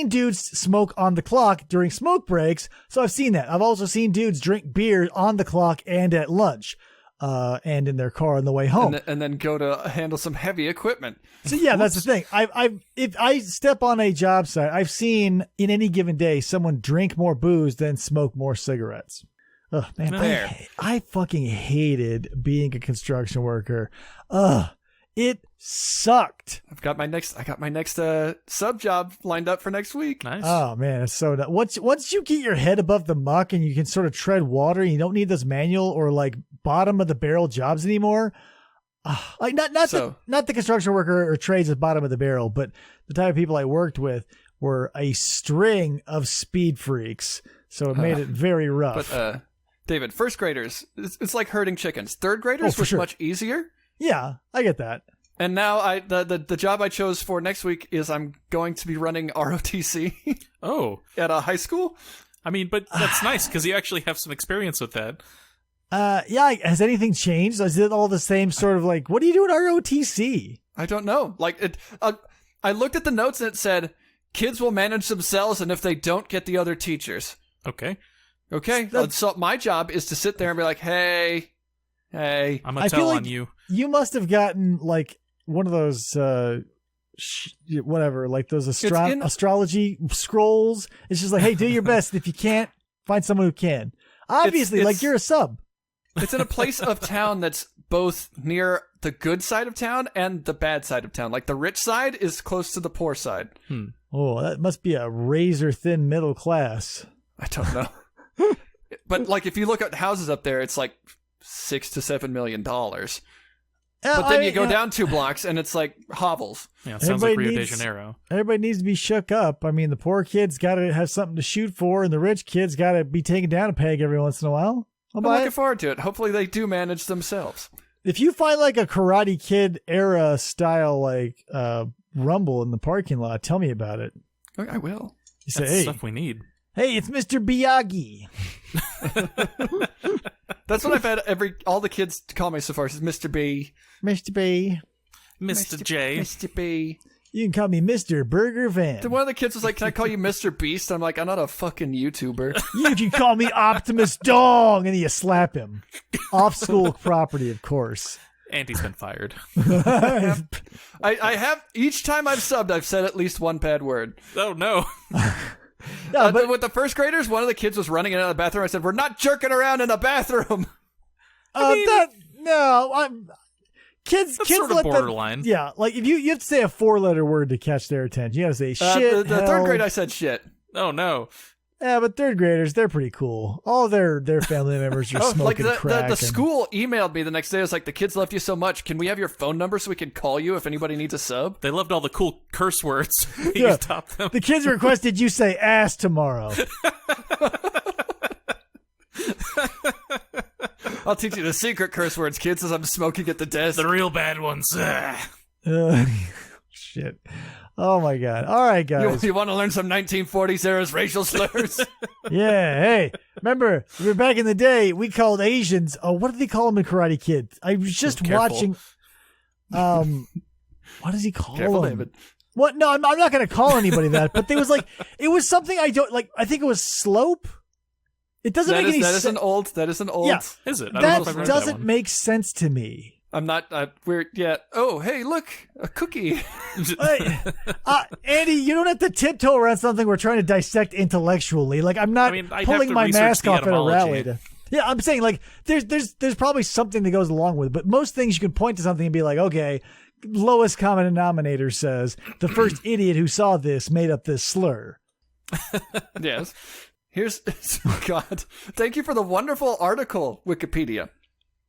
dudes smoke on the clock during smoke breaks, so I've seen that. I've also seen dudes drink beer on the clock and at lunch, and in their car on the way home, and then go to handle some heavy equipment. So yeah, that's the thing. If I step on a job site, I've seen in any given day someone drink more booze than smoke more cigarettes. Oh man, I fucking hated being a construction worker. It sucked. I got my next sub job lined up for next week. Nice. Oh man, it's so once you get your head above the muck and you can sort of tread water, and you don't need those manual or like bottom of the barrel jobs anymore. Like not the construction worker or trades at bottom of the barrel, but the type of people I worked with were a string of speed freaks. So it made it very rough. But David, first graders, it's like herding chickens. Third graders was much easier. Yeah, I get that. And now the job I chose for next week is I'm going to be running ROTC. Oh, at a high school. I mean, but that's nice because you actually have some experience with that. Yeah. Has anything changed? Is it all the same sort of like? What do you do at ROTC? I don't know. Like it. I looked at the notes and it said kids will manage themselves, and if they don't, get the other teachers. Okay. So my job is to sit there and be like, hey, I'm gonna tell on you. You must have gotten like one of those whatever, like those astrology scrolls. It's just like, hey, do your best. If you can't, find someone who can. Obviously, like you're a sub. It's in a place of town that's both near the good side of town and the bad side of town. Like the rich side is close to the poor side. Oh, that must be a razor thin middle class. I don't know. But like if you look at houses up there, it's like $6 to $7 million. But then you go down 2 blocks and it's like hovels. Yeah, it sounds like Rio de Janeiro. Everybody needs to be shook up. I mean, the poor kids got to have something to shoot for, and the rich kids got to be taken down a peg every once in a while. I'm looking forward to it. Hopefully they do manage themselves. If you find like a Karate Kid era style like rumble in the parking lot, tell me about it. I will. You say, That's hey, stuff we need. Hey, it's Mr. Miyagi. That's what I've had all the kids call me so far. Is Mr. B. Mr. B. Mr. J. Mr. B. You can call me Mr. Burger Van. One of the kids was like, can I call you Mr. Beast? I'm like, I'm not a fucking YouTuber. You can call me Optimus Dong. And then you slap him. Off school property, of course. And he's been fired. I have, each time I've subbed, I've said at least one bad word. Oh, no. Yeah, but with the first graders, one of the kids was running in and out of the bathroom. I said, we're not jerking around in the bathroom. Kids sort of borderline. Yeah, like if you have to say a 4-letter word to catch their attention. You got to say shit. The third grade, I said shit. Oh no. Yeah, but third graders, they're pretty cool. All their family members are smoking crack. The school emailed me the next day. It was like, the kids loved you so much. Can we have your phone number so we can call you if anybody needs a sub? They loved all the cool curse words. Yeah. You stopped them. The kids requested you say ass tomorrow. I'll teach you the secret curse words, kids, as I'm smoking at the desk. The real bad ones. Shit. Oh my God. All right, guys. You want to learn some 1940s era's racial slurs? Yeah. Hey, remember, back in the day, we called Asians. Oh, what did they call them in Karate Kid? I was just watching. What does he call Careful, them? David. What? No, I'm not going to call anybody that. But it was something I don't like. I think it was slope. It doesn't make any sense. That is an old. Yeah. Is it? I don't know if I've That read doesn't that one. make sense to me. I'm not. We're yet. Oh, hey, look, a cookie. Andy, you don't have to tiptoe around something we're trying to dissect intellectually. Like, I'm not I'd have pulling to my research mask the off at a rally. etymology. Yeah, I'm saying like there's probably something that goes along with it, but most things you can point to something and be like, okay, lowest common denominator says the first idiot who saw this made up this slur. Yes. Here's God. Thank you for the wonderful article, Wikipedia.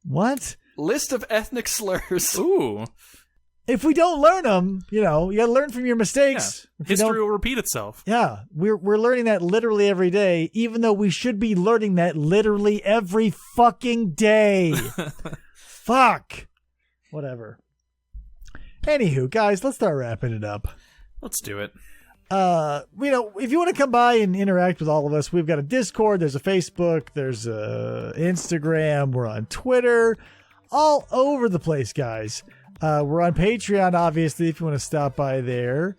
What? List of ethnic slurs. Ooh. If we don't learn them, you got to learn from your mistakes. Yeah. If you History don't- will repeat itself. Yeah, we're learning that literally every day, even though we should be learning that literally every fucking day. Fuck. Whatever. Anywho, guys, let's start wrapping it up. Let's do it. If you want to come by and interact with all of us, we've got a Discord, there's a Facebook, there's a Instagram, we're on Twitter, all over the place, guys. We're on Patreon, obviously, if you want to stop by there.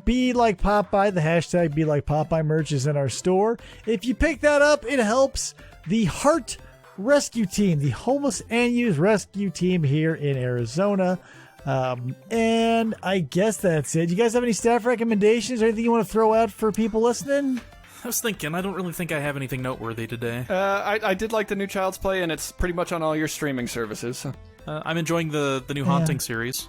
Be Like Popeye, the hashtag Be Like Popeye merch is in our store. If you pick that up, it helps the Heart Rescue Team, the homeless and youth rescue team here in Arizona. And I guess that's it. You guys have any staff recommendations or anything you want to throw out for people listening? I was thinking, I don't really think I have anything noteworthy today. I did like the new Child's Play, and it's pretty much on all your streaming services. I'm enjoying the new Haunting series.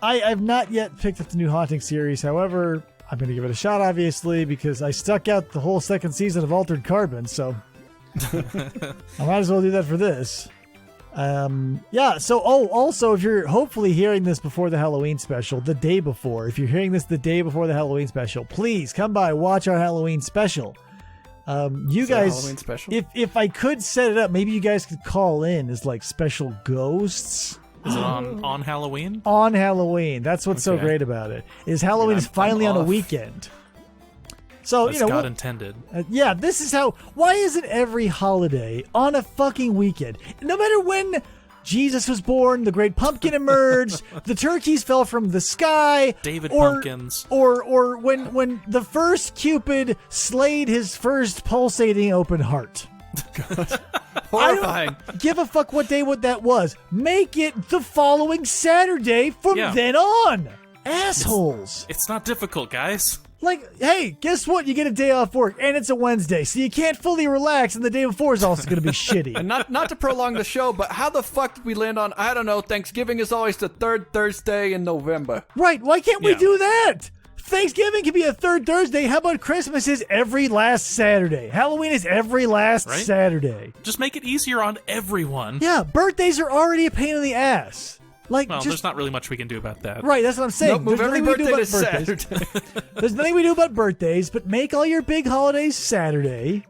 I've not yet picked up the new Haunting series. However, I'm going to give it a shot, obviously, because I stuck out the whole second season of Altered Carbon, so I might as well do that for this. Also, if you're hopefully hearing this before the Halloween special, the day before, if you're hearing this the day before the Halloween special, please come by, watch our Halloween special. You guys, Halloween special? if I could set it up, maybe you guys could call in as like special ghosts. Is it on Halloween? On Halloween. That's what's so Okay. great about it. Is Halloween is finally on a off. weekend. So, As God intended. yeah, this is how. Why isn't every holiday on a fucking weekend? No matter when Jesus was born, the Great Pumpkin emerged, the turkeys fell from the sky, David or, Pumpkins. or when the first Cupid slayed his first pulsating open heart. Horrifying. Give a fuck what day that was. Make it the following Saturday from Yeah. then on. Assholes. It's not difficult, guys. Like, hey, guess what? You get a day off work, and it's a Wednesday, so you can't fully relax, and the day before is also going to be shitty. And not to prolong the show, but how the fuck did we land on, I don't know, Thanksgiving is always the third Thursday in November. Right, why can't we Yeah. do that? Thanksgiving can be a third Thursday. How about Christmas is every last Saturday? Halloween is every last Right? Saturday. Just make it easier on everyone. Yeah, birthdays are already a pain in the ass. Like, Well, just there's not really much we can do about that. right, that's what I'm saying. Nope, move There's every nothing we can do birthday to about birthdays. Saturday. There's nothing we do about birthdays, but make all your big holidays Saturday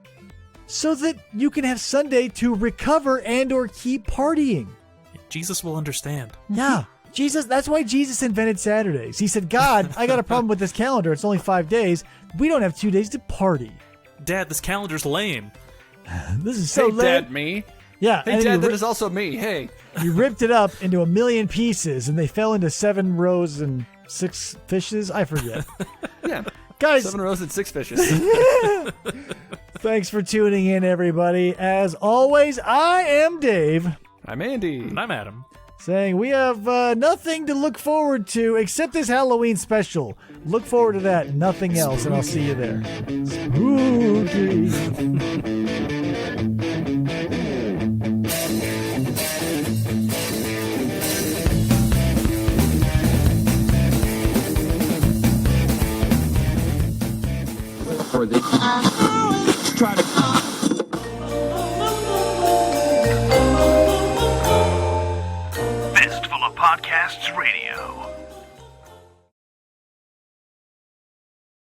so that you can have Sunday to recover and or keep partying. Jesus will understand. Yeah. Jesus, that's why Jesus invented Saturdays. He said, God, I got a problem with this calendar. It's only 5 days. We don't have 2 days to party. Dad, this calendar's lame. This is so Hey, lame. Dad, me. Yeah, Hey, and then Dad, that is also me. Hey. you ripped it up into 1,000,000 pieces, and they fell into 7 rows and 6 fishes. I forget. Yeah. Guys, 7 rows and 6 fishes. thanks for tuning in, everybody. As always, I am Dave, I'm Andy. And I'm Adam. saying we have nothing to look forward to except this Halloween special. Look forward to that, nothing else, and I'll see you there. Spooky. For the try to Fistful of Podcasts Radio.